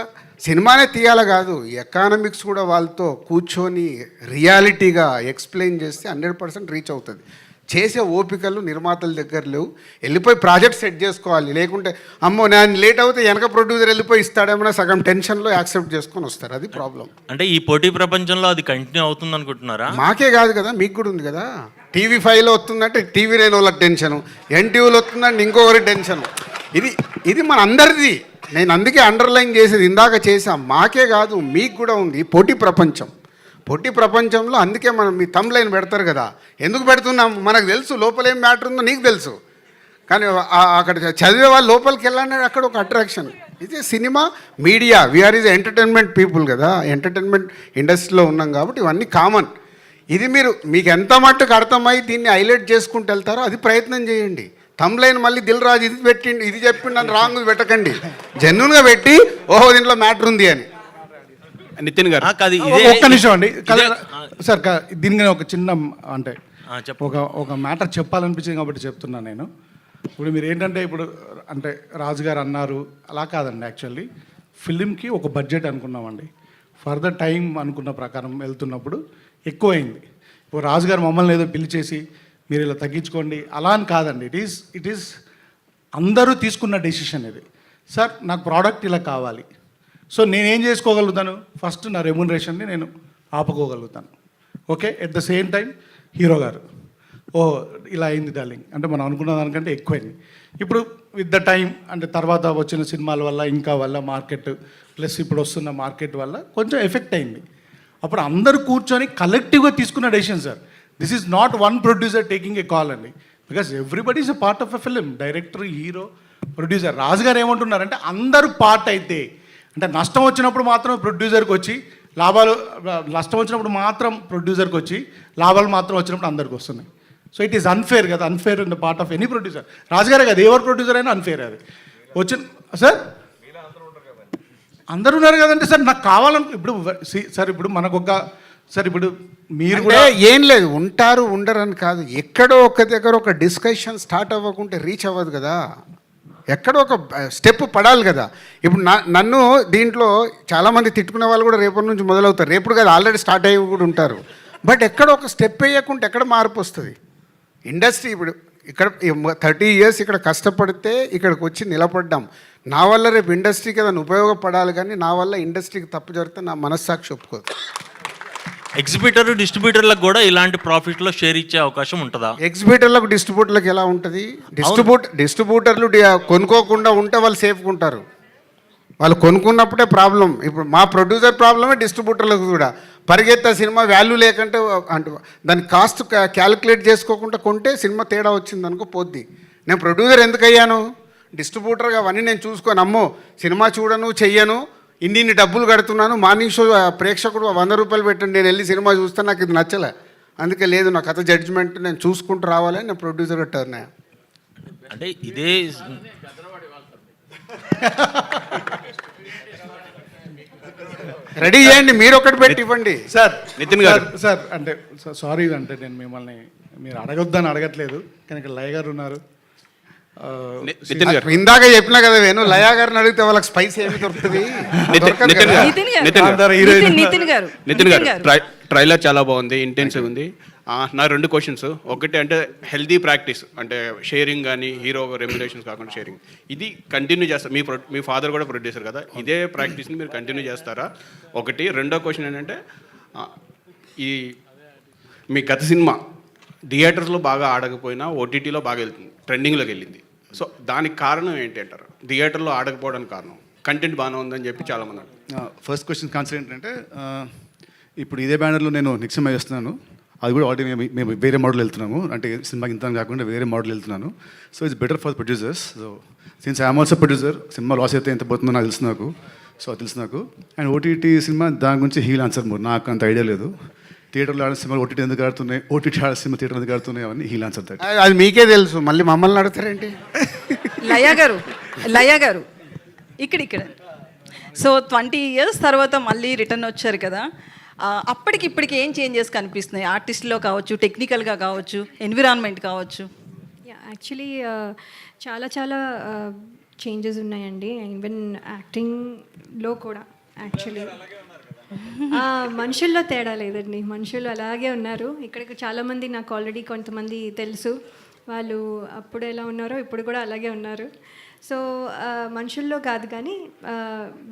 S2: సినిమానే తీయాల కాదు, ఎకానమిక్స్ కూడా వాళ్ళతో కూర్చొని రియాలిటీగా ఎక్స్ప్లెయిన్ చేస్తే 100% రీచ్ అవుతుంది. చేసే ఓపికలు నిర్మాతల దగ్గర లేవు. వెళ్ళిపోయి ప్రాజెక్ట్ సెట్ చేసుకోవాలి. లేకుంటే అమ్మో నేను లేట్ అవుతే వెనక ప్రొడ్యూసర్ వెళ్ళిపోయి ఇస్తాడేమన్నా సగం టెన్షన్లో యాక్సెప్ట్ చేసుకొని వస్తారు. అది ప్రాబ్లం.
S7: అంటే ఈ పోటీ ప్రపంచంలో అది కంటిన్యూ అవుతుంది అనుకుంటున్నారా?
S2: మాకే కాదు కదా, మీకు కూడా ఉంది కదా. TV5లో వస్తుందంటే TV9 వాళ్ళకి టెన్షను, NTVలో వస్తుందంటే ఇంకొకరి టెన్షను. ఇది మన అందరిది. నేను అందుకే అండర్లైన్ చేసేది ఇందాక చేసాం. మాకే కాదు, మీకు కూడా ఉంది పోటీ ప్రపంచం. పోటీ ప్రపంచంలో అందుకే మనం మీ థంబ్ లైన్ పెడతారు కదా, ఎందుకు పెడుతున్నాం? మనకు తెలుసు లోపల ఏం మ్యాటర్ ఉందో, నీకు తెలుసు. కానీ అక్కడ చదివే వాళ్ళు లోపలికి వెళ్ళాలని అక్కడ ఒక అట్రాక్షన్. ఇది cinema media, we are is entertainment people కదా, ఎంటర్టైన్మెంట్ ఇండస్ట్రీలో ఉన్నాం కాబట్టి ఇవన్నీ కామన్. ఇది మీకు ఎంత మట్టుకు అర్థమై దీన్ని హైలైట్ చేసుకుంటూ వెళ్తారో అది ప్రయత్నం చేయండి. థంబ్ లైన్ మళ్ళీ దిల్ రాజు ఇది పెట్టిండి, ఇది చెప్పిండి అని రాంగ్ పెట్టకండి. జెన్యున్గా పెట్టి ఓహో దీంట్లో మ్యాటర్ ఉంది అని.
S8: నితిన్ గారు
S3: ఒక్క నిమిషం అండి సార్, దీనికి ఒక చిన్న అంటే ఒక మ్యాటర్ చెప్పాలనిపించింది కాబట్టి చెప్తున్నాను నేను. ఇప్పుడు మీరు ఏంటంటే ఇప్పుడు అంటే రాజుగారు అన్నారు, అలా కాదండి. యాక్చువల్లీ ఫిలింకి ఒక బడ్జెట్ అనుకున్నామండి. ఫర్దర్ టైం అనుకున్న ప్రకారం వెళ్తున్నప్పుడు ఎక్కువైంది. ఇప్పుడు రాజుగారు మమ్మల్ని ఏదో పిలిచేసి మీరు ఇలా తగ్గించుకోండి అలా అని కాదండి. ఇట్ ఈస్ అందరూ తీసుకున్న డెసిషన్ ఇది. సార్ నాకు ప్రోడక్ట్ ఇలా కావాలి, సో నేనేం చేసుకోగలుగుతాను? ఫస్ట్ నా రెమ్యునరేషన్ని నేను ఆపుకోగలుగుతాను. Okay, at the same time hero గారు ఓ ఇలా అయింది డార్లింగ్ అంటే మనం అనుకున్న దానికంటే ఎక్కువైంది. ఇప్పుడు విత్ ద టైం అంటే తర్వాత వచ్చిన సినిమాల వల్ల ఇంకా వల్ల మార్కెట్ ప్లస్ ఇప్పుడు వస్తున్న మార్కెట్ వల్ల కొంచెం ఎఫెక్ట్ అయింది. అప్పుడు అందరూ కూర్చొని కలెక్టివ్గా తీసుకున్న decision sir. This is not one producer taking a call అండి, because everybody is a part of a film, director, hero, producer. Raju గారు ఏమంటున్నారంటే అందరూ పార్ట్ అయితే, అంటే నష్టం వచ్చినప్పుడు మాత్రం ప్రొడ్యూసర్కి వచ్చి లాభాలు, నష్టం వచ్చినప్పుడు మాత్రం ప్రొడ్యూసర్కి వచ్చి లాభాలు మాత్రం వచ్చినప్పుడు అందరికి వస్తున్నాయి. సో ఇట్ ఈస్ అన్ఫేర్ కదా, unfair in the part of any producer. రాజుగారే కదా, ఎవరు ప్రొడ్యూసర్ అయినా అన్ఫేర్ అది వచ్చిన. సార్ అందరూ ఉన్నారు కదంటే సార్, నాకు కావాలను ఇప్పుడు సార్, ఇప్పుడు మనకు ఒక సార్, ఇప్పుడు మీరు కూడా
S2: ఏం లేదు, ఉంటారు ఉండరు అని కాదు, ఎక్కడో ఒక దగ్గర ఒక డిస్కషన్ స్టార్ట్ అవ్వకుంటే రీచ్ అవ్వదు కదా, ఎక్కడో ఒక స్టెప్ పడాలి కదా. ఇప్పుడు నన్ను దీంట్లో చాలామంది తిట్టుకునే వాళ్ళు కూడా రేపటి నుంచి మొదలవుతారు, రేపుడు కదా ఆల్రెడీ స్టార్ట్ అయ్యి కూడా ఉంటారు. బట్ ఎక్కడ ఒక స్టెప్ వేయకుంటే ఎక్కడ మార్పు వస్తుంది? ఇండస్ట్రీ ఇప్పుడు ఇక్కడ 30 years ఇక్కడ కష్టపడితే ఇక్కడికి వచ్చి నిలబడ్డాం. నా వల్ల రేపు ఇండస్ట్రీకి ఏదైనా ఉపయోగపడాలి, కానీ నా వల్ల ఇండస్ట్రీకి తప్పు జరిగితే నా మనస్సాక్షి ఒప్పుకోదు.
S7: ఎగ్జిబిటర్, డిస్ట్రిబ్యూటర్లకు కూడా ఇలాంటి ప్రాఫిట్లో షేర్ ఇచ్చే అవకాశం ఉంటుందా?
S2: ఎగ్జిబిటర్లకు డిస్ట్రిబ్యూటర్లకు ఎలా ఉంటుంది? డిస్ట్రిబ్యూటర్లు కొనుక్కోకుండా ఉంటే వాళ్ళు సేఫ్గా ఉంటారు, వాళ్ళు కొనుక్కున్నప్పుడే ప్రాబ్లం. ఇప్పుడు మా ప్రొడ్యూసర్ ప్రాబ్లమే డిస్ట్రిబ్యూటర్లకు కూడా. పరిగెత్తే సినిమా వాల్యూ లేకుంటే అంటే దాని కాస్ట్ క్యాలిక్యులేట్ చేసుకోకుండా కొంటే సినిమా తేడా వచ్చింది అనుకో పోద్ది. నేను ప్రొడ్యూసర్ ఎందుకు అయ్యాను? డిస్ట్రిబ్యూటర్గా అవన్నీ నేను చూసుకొని, అమ్మో సినిమా చూడను, చెయ్యను, ఇన్ని డబ్బులు కడుతున్నాను, మార్నింగ్ షో ప్రేక్షకుడు 100 రూపాయలు పెట్టండి, నేను వెళ్ళి సినిమా చూస్తే నాకు ఇది నచ్చలే, అందుకే లేదు నా కథ జడ్జిమెంట్ నేను చూసుకుంటూ రావాలని నేను ప్రొడ్యూసర్గా టర్న్ అయ్యా.
S7: అంటే ఇదే
S2: రెడీ చేయండి, మీరు ఒకటి పెట్టి ఇవ్వండి.
S3: సార్
S5: నితిన్ గారు.
S3: సార్ అంటే సారీ, అంటే నేను మిమ్మల్ని మీరు అడగొద్దని అడగట్లేదు, కానీ ఇక్కడ లయ గారు ఉన్నారు.
S5: నితిన్ గారు,
S2: ఇందాక చెప్పినా కదా వేణు, లయా గారిని అడిగితే వాళ్ళకి స్పైస్ ఏమి దొరుకుతుంది?
S9: నితిన్ గారు ట్రైలర్ చాలా బాగుంది, ఇంటెన్సివ్ ఉంది. నా 2 క్వశ్చన్స్. ఒకటి అంటే హెల్దీ ప్రాక్టీస్, అంటే షేరింగ్ కానీ హీరో రెమ్యునరేషన్స్ కాకుండా షేరింగ్, ఇది కంటిన్యూ చేస్తారు. మీ ఫాదర్ కూడా ప్రొడ్యూసర్ కదా, ఇదే ప్రాక్టీస్ని మీరు కంటిన్యూ చేస్తారా? ఒకటి. రెండో క్వశ్చన్ ఏంటంటే, ఈ మీ గత సినిమా థియేటర్స్లో బాగా ఆడకపోయినా ఓటీటీలో బాగా వెళ్తుంది, ట్రెండింగ్లోకి వెళ్ళింది. సో దానికి కారణం ఏంటి అంటారు? థియేటర్లో ఆడకపోవడానికి కారణం కంటెంట్ బాగానే ఉందని చెప్పి చాలామంది అంటారు.
S5: ఫస్ట్ క్వశ్చన్ ఆన్సర్ ఏంటంటే, ఇప్పుడు ఇదే బ్యానర్లో నేను నిక్సిమా చేస్తున్నాను, అది కూడా ఆల్రెడీ మేము వేరే మోడల్ వెళ్తున్నాము, అంటే సినిమాకి ఇంత కాకుండా వేరే మోడల్ వెళ్తున్నాను. So it's better for producers. So since I'm also producer, cinema loss అయితే ఎంత పోతుందో నాకు తెలుసు నాకు. సో అది తెలుసు నాకు. అండ్ ఓటీటీ సినిమా దాని గురించి హీల్ ఆన్సర్ మోర్, నాకు అంత ఐడియా లేదు. థియేటర్లో ఆడే సినిమాలు ఓటీటీ ఎందుకు ఆడుతున్నాయి, ఓటీటీ ఆడే సినిమా థియేటర్ ఎందుకు ఆడుతున్నాయి, అవన్నీ హీల్ ఆన్సర్ దట్.
S2: అది మీకే తెలుసు, మళ్ళీ మమ్మల్ని అడుగుతారేంటి?
S10: లయ గారు ఇక్కడ సో 20 years తర్వాత మళ్ళీ రిటర్న్ వచ్చారు కదా, అప్పటికి ఇప్పటికి ఏం చేంజెస్ కనిపిస్తున్నాయి? ఆర్టిస్ట్లో కావచ్చు, టెక్నికల్గా కావచ్చు, ఎన్విరాన్మెంట్ కావచ్చు.
S11: యాక్చువల్లీ చాలా చాలా చేంజెస్ ఉన్నాయండి, ఈవెన్ యాక్టింగ్లో కూడా. యాక్చువల్లీ మనుషుల్లో తేడా లేదండి, మనుషులు అలాగే ఉన్నారు. ఇక్కడికి చాలామంది నాకు ఆల్రెడీ కొంతమంది తెలుసు, వాళ్ళు అప్పుడు ఎలా ఉన్నారో ఇప్పుడు కూడా అలాగే ఉన్నారు. సో మనుషుల్లో కాదు కానీ,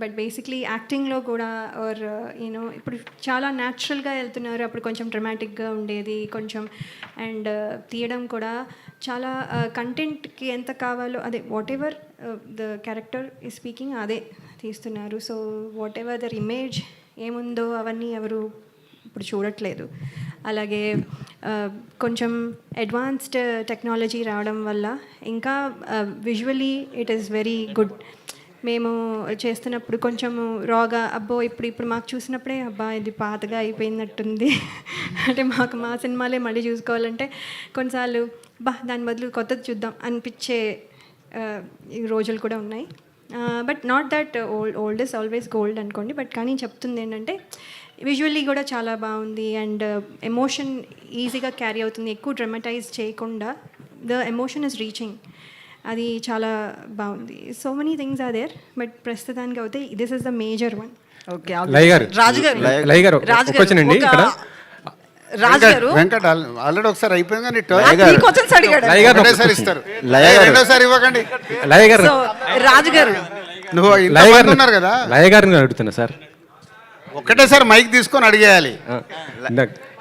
S11: బట్ బేసిక్లీ యాక్టింగ్లో కూడా ఆర్ యూనో ఇప్పుడు చాలా న్యాచురల్గా వెళ్తున్నారు. అప్పుడు కొంచెం డ్రమాటిక్గా ఉండేది కొంచెం, అండ్ తీయడం కూడా చాలా కంటెంట్కి ఎంత కావాలో అదే whatever the character is speaking అదే తీస్తున్నారు. So whatever their image ఏముందో అవన్నీ ఎవరు ఇప్పుడు చూడట్లేదు. అలాగే కొంచెం అడ్వాన్స్డ్ టెక్నాలజీ రావడం వల్ల ఇంకా visually it is very good. మేము చేస్తున్నప్పుడు కొంచెం రాగా అబ్బో ఇప్పుడు మాకు చూసినప్పుడే అబ్బా ఇది పాతగా అయిపోయినట్టుంది అంటే మాకు మా సినిమాలే మళ్ళీ చూసుకోవాలంటే కొన్నిసార్లు దాని బదులు కొత్తది చూద్దాం అనిపించే రోజులు కూడా ఉన్నాయి. But not that old is always gold అనుకోండి, బట్ కానీ చెప్తుంది ఏంటంటే విజువల్లీ కూడా చాలా బాగుంది అండ్ ఎమోషన్ ఈజీగా క్యారీ అవుతుంది, ఎక్కువ డ్రమటైజ్ చేయకుండా ద ఎమోషన్ ఇస్ రీచింగ్, అది చాలా బాగుంది. So many things are there, but ప్రస్తుతానికి అయితే this is the major one.
S10: Okay రాజుగారు
S2: వెంకట ఆల్రెడీ ఒకసారి అయిపోయింది కానీ ఇస్తారు, రెండోసారి ఇవ్వకండి.
S10: రాజుగారు
S2: నువ్వు ఉన్నారు కదా,
S12: లయ గారిని అడుగుతున్నా సార్,
S2: ఒక్కటేసారి మైక్ తీసుకొని అడిగేయాలి.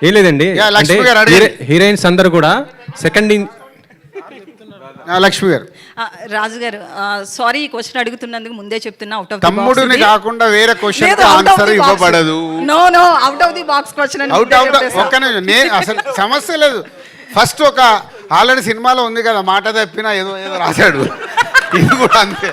S12: ఏం లేదండి,
S2: లక్ష్మి గారు
S12: హీరోయిన్స్ అందరు కూడా సెకండ్
S2: లక్ష్మి గారు
S10: రాజు గారు సారీ ఈ క్వశ్చన్ అడుగుతున్నందుకు ముందే చెప్తున్నా, అవుట్ ఆఫ్
S2: తమ్ముడిని కాకుండా వేరే క్వశ్చన్ ఆన్సర్ ఇవ్వబడదు.
S10: No out of the box question
S2: out ఒక్క నిమిషం, నేను అసలు సమస్య లేదు. ఫస్ట్ ఒక ఆల్రెడీ సినిమాలో ఉంది కదా, మాట తప్పినా ఏదో రాశాడు, ఇది కూడా అంతే.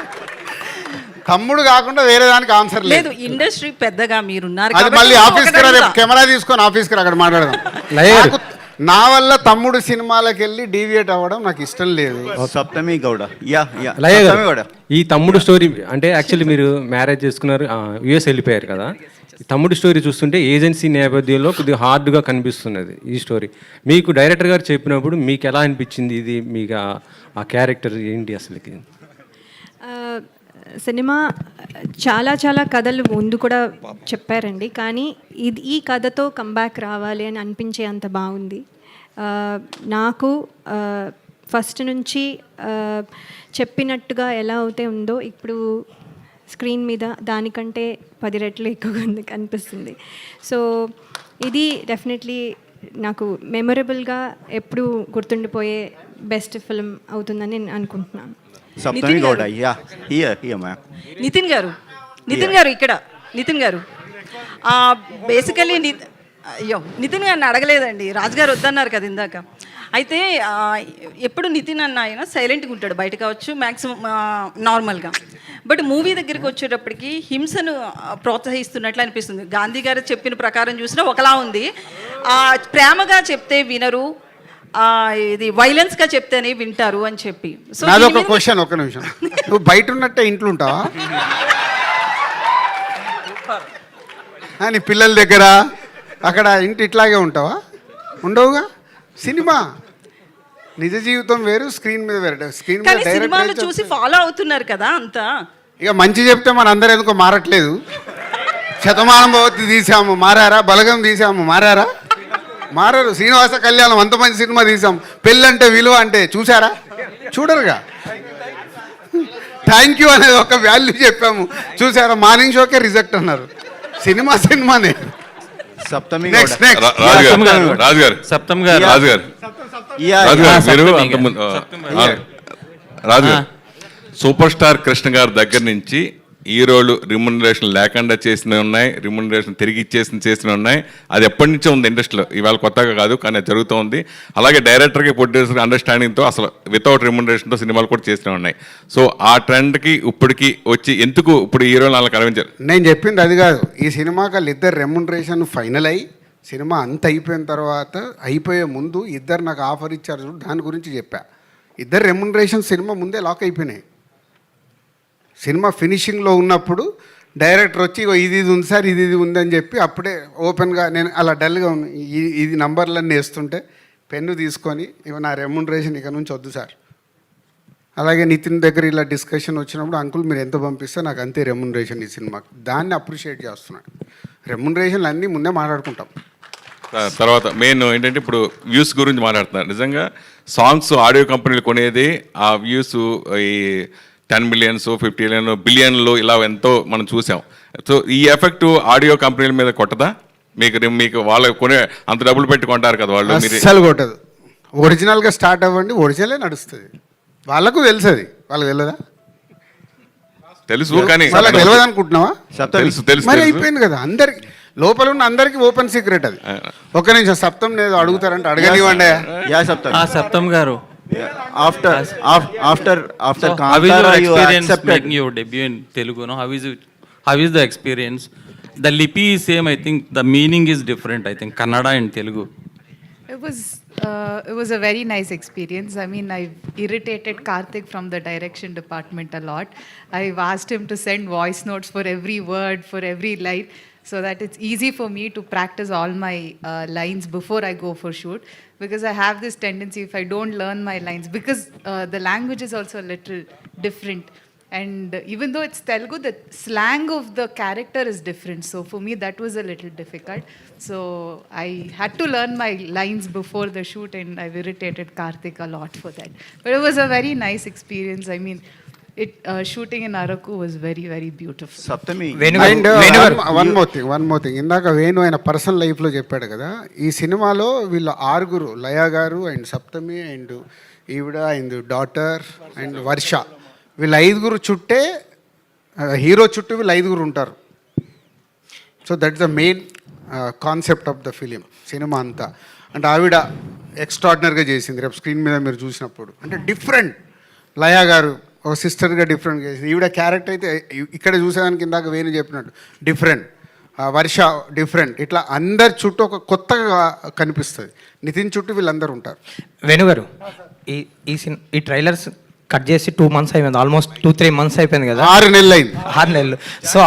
S2: తమ్ముడు కాకుండా వేరే దానికి ఆన్సర్
S10: లేదు. ఇండస్ట్రీ పెద్దగా మీరున్నారు,
S2: అది మళ్ళీ ఆఫీస్కి రా, రేపు కెమెరా తీసుకొని ఆఫీస్కి రా, అక్కడ మాట్లాడదాం. నాకు నా వల్ల తమ్ముడు సినిమాలకు వెళ్ళి డీవియేట్ అవ్వడం నాకు ఇష్టం లేదు.
S13: సప్తమి గౌడ యా యా
S12: లయ గారు,
S13: సప్తమి గౌడ.
S12: ఈ తమ్ముడు స్టోరీ అంటే యాక్చువల్లీ మీరు మ్యారేజ్ చేసుకున్నారు, యుఎస్ వెళ్ళిపోయారు కదా. ఈ తమ్ముడు స్టోరీ చూస్తుంటే ఏజెన్సీ నేపథ్యంలో కొద్దిగా హార్డ్గా కనిపిస్తున్నది ఈ స్టోరీ. మీకు డైరెక్టర్ గారు చెప్పినప్పుడు మీకు ఎలా అనిపించింది? ఇది మీకు ఆ క్యారెక్టర్ ఏంటి అసలుకి?
S11: సినిమా చాలా చాలా కథలు ముందు కూడా చెప్పారండి, కానీ ఈ కథతో కంబ్యాక్ రావాలి అని అనిపించే అంత బాగుంది. నాకు ఫస్ట్ నుంచి చెప్పినట్టుగా ఎలా అయితే ఉందో ఇప్పుడు స్క్రీన్ మీద దానికంటే 10 రెట్లు ఎక్కువగా అనిపిస్తుంది. సో ఇది డెఫినెట్లీ నాకు మెమొరబుల్గా ఎప్పుడు గుర్తుండిపోయే బెస్ట్ ఫిల్మ్ అవుతుందని నేను అనుకుంటున్నాను.
S13: Saptami Gowda yeah here ma'am.
S10: Nitin గారు ఇక్కడ నితిన్ గారు బేసికలీ నితిన్ గారిని అడగలేదండి, రాజుగారు వద్దన్నారు కదా ఇందాక. అయితే ఎప్పుడు నితిన్ అన్న ఆయన సైలెంట్గా ఉంటాడు, బయట కావచ్చు మ్యాక్సిమం నార్మల్గా. బట్ మూవీ దగ్గరికి వచ్చేటప్పటికి హింసను ప్రోత్సహిస్తున్నట్లు అనిపిస్తుంది. గాంధీ గారు చెప్పిన ప్రకారం చూసినా ఒకలా ఉంది. ప్రేమగా చెప్తే వినరు, ఇది వైలెన్స్గా చెప్తేనే వింటారు అని చెప్పి. సో
S2: నాదొక క్వశ్చన్, ఒక్క నిమిషం. నువ్వు బయట ఉన్నట్టే ఇంట్లో ఉంటావా? నీ పిల్లల దగ్గర అక్కడ ఇంటి ఇట్లాగే ఉంటావా? ఉండవుగా. సినిమా నిజ జీవితం వేరు, స్క్రీన్ మీద వేరు. స్క్రీన్ మీద
S10: సినిమాలు చూసి ఫాలో అవుతున్నారు కదా అంతా.
S2: ఇక మంచి చెప్తే మన అందరూ ఎందుకో మారట్లేదు. శతమానం భవతి తీసాము, మారారా? బలగం తీసాము, మారారా? మారరు. శ్రీనివాస కళ్యాణం అంత మంచి సినిమా తీసాం, పెళ్ళంటే విలువ అంటే చూసారా? చూడరుగా. థ్యాంక్ యూ అనేది ఒక వాల్యూ చెప్పాము, చూసారా? మార్నింగ్ షోకే రిజెక్ట్ అన్నారు. సినిమానే.
S13: సప్తమి
S2: నెక్స్ట్
S8: సప్తమ్ గారు
S1: రాజు గారు, సూపర్ స్టార్ కృష్ణ గారి దగ్గర నుంచి హీరోలు రిమ్యునరేషన్ లేకుండా చేసినవి ఉన్నాయి, రిమ్యునరేషన్ తిరిగి చేసినవి ఉన్నాయి. అది ఎప్పటి నుంచో ఉంది ఇండస్ట్రీలో, ఇవాళ కొత్తగా కాదు, కానీ అది జరుగుతూ ఉంది. అలాగే డైరెక్టర్కి ప్రొడ్యూసర్కి అండర్స్టాండింగ్తో అసలు వితౌట్ రిమ్యునరేషన్తో సినిమాలు కూడా చేసినవి ఉన్నాయి. సో ఆ ట్రెండ్కి ఇప్పటికి వచ్చి ఎందుకు ఇప్పుడు హీరోలు అలా కనిపించారు?
S2: నేను చెప్పింది అది కాదు. ఈ సినిమాకి వాళ్ళిద్దరు రెమ్యునరేషన్ ఫైనల్ అయ్యి సినిమా అంత అయిపోయిన తర్వాత, అయిపోయే ముందు ఇద్దరు నాకు ఆఫర్ ఇచ్చారు చూడు, దాని గురించి చెప్పా. ఇద్దరు రెమ్యునరేషన్ సినిమా ముందే లాక్ అయిపోయినాయి. సినిమా ఫినిషింగ్లో ఉన్నప్పుడు డైరెక్టర్ వచ్చి ఇది ఉంది సార్, ఇది ఉందని చెప్పి అప్పుడే ఓపెన్గా, నేను అలా డల్గా ఇది నంబర్లన్నీ వేస్తుంటే పెన్ను తీసుకొని ఇవి నా రెమ్యునరేషన్ ఇక నుంచి వద్దు సార్. అలాగే నితిన్ దగ్గర ఇలా డిస్కషన్ వచ్చినప్పుడు, అంకుల్ మీరు ఎంత పంపిస్తే నాకు అంతే రెమ్యునరేషన్ ఈ సినిమాకి. దాన్ని అప్రిషియేట్ చేస్తున్నాడు. రెమ్యునరేషన్లు అన్నీ ముందే మాట్లాడుకుంటాం.
S1: తర్వాత మెయిన్ ఏంటంటే ఇప్పుడు వ్యూస్ గురించి మాట్లాడుతున్నారు. నిజంగా సాంగ్స్ ఆడియో కంపెనీలు కొనేది ఆ వ్యూస్ ఈ 10 మిలియన్స్ 50 మిలియన్ బిలియన్లు ఇలా ఎంతో మనం చూసాం. సో ఈ ఎఫెక్ట్ ఆడియో కంపెనీల మీద కొట్టదా? మీకు వాళ్ళు కొనే అంత డబ్బులు పెట్టి కొంటారు కదా వాళ్ళు.
S2: అస్సలు కొట్టదు. ఒరిజినల్గా స్టార్ట్ అవ్వండి, ఒరిజినలే నడుస్తుంది. వాళ్ళకు తెలుసు, అది వాళ్ళకి తెలియదా?
S1: తెలుసు, కానీ
S2: వాళ్ళకి తెలియదు అనుకుంటున్నావా?
S1: తెలుసు
S2: మరి అయిపోయింది కదా. అందరికి లోపల ఉన్న అందరికి ఓపెన్ సీక్రెట్ అది. ఒక్క నిమిషం, సప్తం లేదు అడుగుతారంటే అడగనివ్వండి.
S13: యా సప్తమి.
S8: సప్తమ్ గారు,
S13: after
S8: how is your
S13: Kantara you
S8: experience
S13: accepted
S8: making your debut in Telugu? No, how is the experience? The lipi is same, I think the meaning is different, I think Kannada and Telugu.
S14: It was a very nice experience. I mean, I've irritated Karthik from the direction department a lot. I've asked him to send voice notes for every word, for every line, so that it's easy for me to practice all my lines before I go for shoot. Because I have this tendency, if I don't learn my lines, because the language is also a little different. And even though it's Telugu, the slang of the character is different. So for me, that was a little difficult. So I had to learn my lines before the shoot, and I've irritated Karthik a lot for that. But it was a very nice experience. I mean, shooting in Araku was very, very beautiful.
S13: Saptami.
S2: And one more thing ఇందాక వేణు ఆయన personal లైఫ్లో చెప్పాడు కదా, ఈ సినిమాలో వీళ్ళ 6 లయ గారు and Saptami and ఈవిడ అండ్ డాటర్ అండ్ వర్ష, వీళ్ళ 5 చుట్టే హీరో చుట్టూ వీళ్ళు 5 ఉంటారు. So that's the main concept of the film, cinema అంతా. అంటే ఆవిడ ఎక్స్ట్రాడినరీగా చేసింది. రేపు స్క్రీన్ మీద మీరు చూసినప్పుడు అంటే డిఫరెంట్. లయా గారు ఒక సిస్టర్గా డిఫరెంట్గా చేసింది. ఈవిడ క్యారెక్టర్ అయితే ఇక్కడ చూసేదానికి ఇందాక వేణు చెప్పినట్టు డిఫరెంట్, వర్ష డిఫరెంట్. ఇట్లా అందరి చుట్టూ ఒక కొత్తగా కనిపిస్తుంది. నితిన్ చుట్టూ వీళ్ళందరూ ఉంటారు.
S15: వేణుగారు, ఈ ట్రైలర్స్ కట్ చేసి 2 months అయిపోయింది, ఆల్మోస్ట్ 2-3 months అయిపోయింది కదా.
S2: 6 నెలలు అయింది.
S15: 6 నెలలు. సో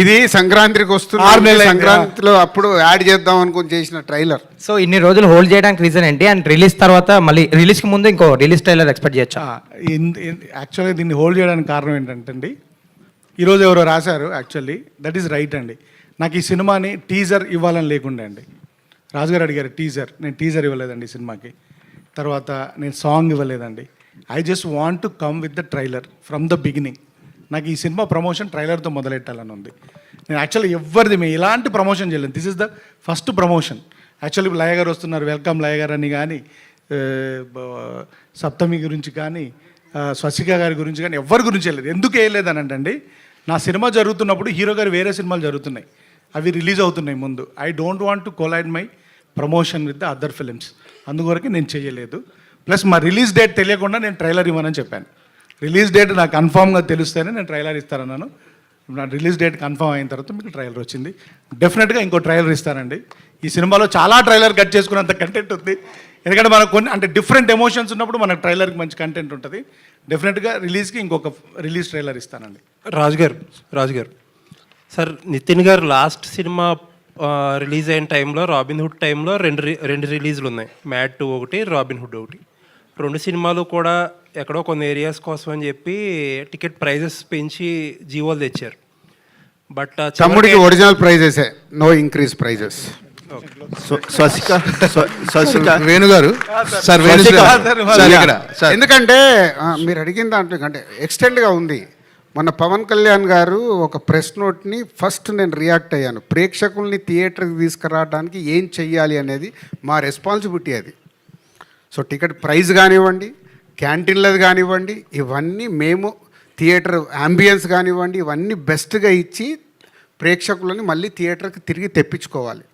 S2: ఇది సంక్రాంతికి వస్తుంది.
S3: 6 నెలలు
S2: సంక్రాంతిలో అప్పుడు యాడ్ చేద్దాం అనుకుని చేసిన ట్రైలర్.
S15: సో ఇన్ని రోజులు హోల్డ్ చేయడానికి రీజన్ ఏంటి? అండ్ రిలీజ్ తర్వాత మళ్ళీ రిలీజ్కి ముందు ఇంకో రిలీజ్ ట్రైలర్ ఎక్స్పెక్ట్ చేయొచ్చా?
S3: యాక్చువల్గా దీన్ని హోల్డ్ చేయడానికి కారణం ఏంటంటే అండి, ఈరోజు ఎవరో రాశారు, యాక్చువల్లీ దట్ ఈస్ రైట్ అండి. నాకు ఈ సినిమాని టీజర్ ఇవ్వాలని లేకుండే అండి. రాజుగారు అడిగారు టీజర్, నేను టీజర్ ఇవ్వలేదండి ఈ సినిమాకి. తర్వాత నేను సాంగ్ ఇవ్వలేదండి. I just want to come with the trailer from the beginning. నాకు ఈ సినిమా ప్రమోషన్ ట్రైలర్తో మొదలెట్టాలని ఉంది. నేను యాక్చువల్లీ ఎవరిది మేము ఇలాంటి ప్రమోషన్ చేయలేదు. This is the first promotion. Actually Laya గారు వస్తున్నారు, వెల్కమ్ లయ గారు అని కానీ, సప్తమి గురించి కానీ, స్వసిక గారి గురించి కానీ ఎవరి గురించి వెళ్ళలేదు. ఎందుకు వేయలేదు అని అంటే, నా సినిమా జరుగుతున్నప్పుడు హీరో గారు వేరే సినిమాలు జరుగుతున్నాయి, అవి రిలీజ్ అవుతున్నాయి ముందు. I don't want to collide my promotion with the other films. అందువరకు నేను చేయలేదు. ప్లస్ మా రిలీజ్ డేట్ తెలియకుండా నేను ట్రైలర్ ఇవ్వనని చెప్పాను. రిలీజ్ డేట్ నాకు కన్ఫామ్గా తెలిస్తేనే నేను ట్రైలర్ ఇస్తానన్నాను. నా రిలీజ్ డేట్ కన్ఫామ్ అయిన తర్వాత మీకు ట్రైలర్ వచ్చింది. డెఫినెట్గా ఇంకో ట్రైలర్ ఇస్తానండి. ఈ సినిమాలో చాలా ట్రైలర్ కట్ చేసుకున్నంత కంటెంట్ ఉంది. ఎందుకంటే మనకు కొన్ని అంటే డిఫరెంట్ ఎమోషన్స్ ఉన్నప్పుడు మనకు ట్రైలర్కి మంచి కంటెంట్ ఉంటుంది. డెఫినెట్గా రిలీజ్కి ఇంకొక రిలీజ్ ట్రైలర్ ఇస్తానండి.
S4: రాజు గారు సార్, నితిన్ గారు లాస్ట్ సినిమా రిలీజ్ అయిన టైంలో, రాబిన్ హుడ్ టైంలో రెండు రిలీజ్లు ఉన్నాయి. మ్యాడ్ 2 ఒకటి, రాబిన్ హుడ్ ఒకటి. 2 సినిమాలు కూడా ఎక్కడో కొన్ని ఏరియాస్ కోసం అని చెప్పి టికెట్ ప్రైజెస్ పెంచి జీవోలు తెచ్చారు. బట్
S2: తమ్ముడికి original prices, no increase prices. వేణుగారు సార్, ఎందుకంటే మీరు అడిగిన దాంట్లో అంటే ఎక్స్టెండ్గా ఉంది. మొన్న పవన్ కళ్యాణ్ గారు ఒక ప్రెస్ నోట్ని ఫస్ట్ నేను రియాక్ట్ అయ్యాను. ప్రేక్షకుల్ని థియేటర్కి తీసుకురావడానికి ఏం చెయ్యాలి అనేది మా రెస్పాన్సిబిలిటీ అది. సో టికెట్ ప్రైస్ కానివ్వండి, క్యాంటీన్లది కానివ్వండి, ఇవన్నీ మేము థియేటర్ యాంబియన్స్ కానివ్వండి, ఇవన్నీ బెస్ట్గా ఇచ్చి ప్రేక్షకులని మళ్ళీ థియేటర్కి తిరిగి తెప్పించుకోవాలి.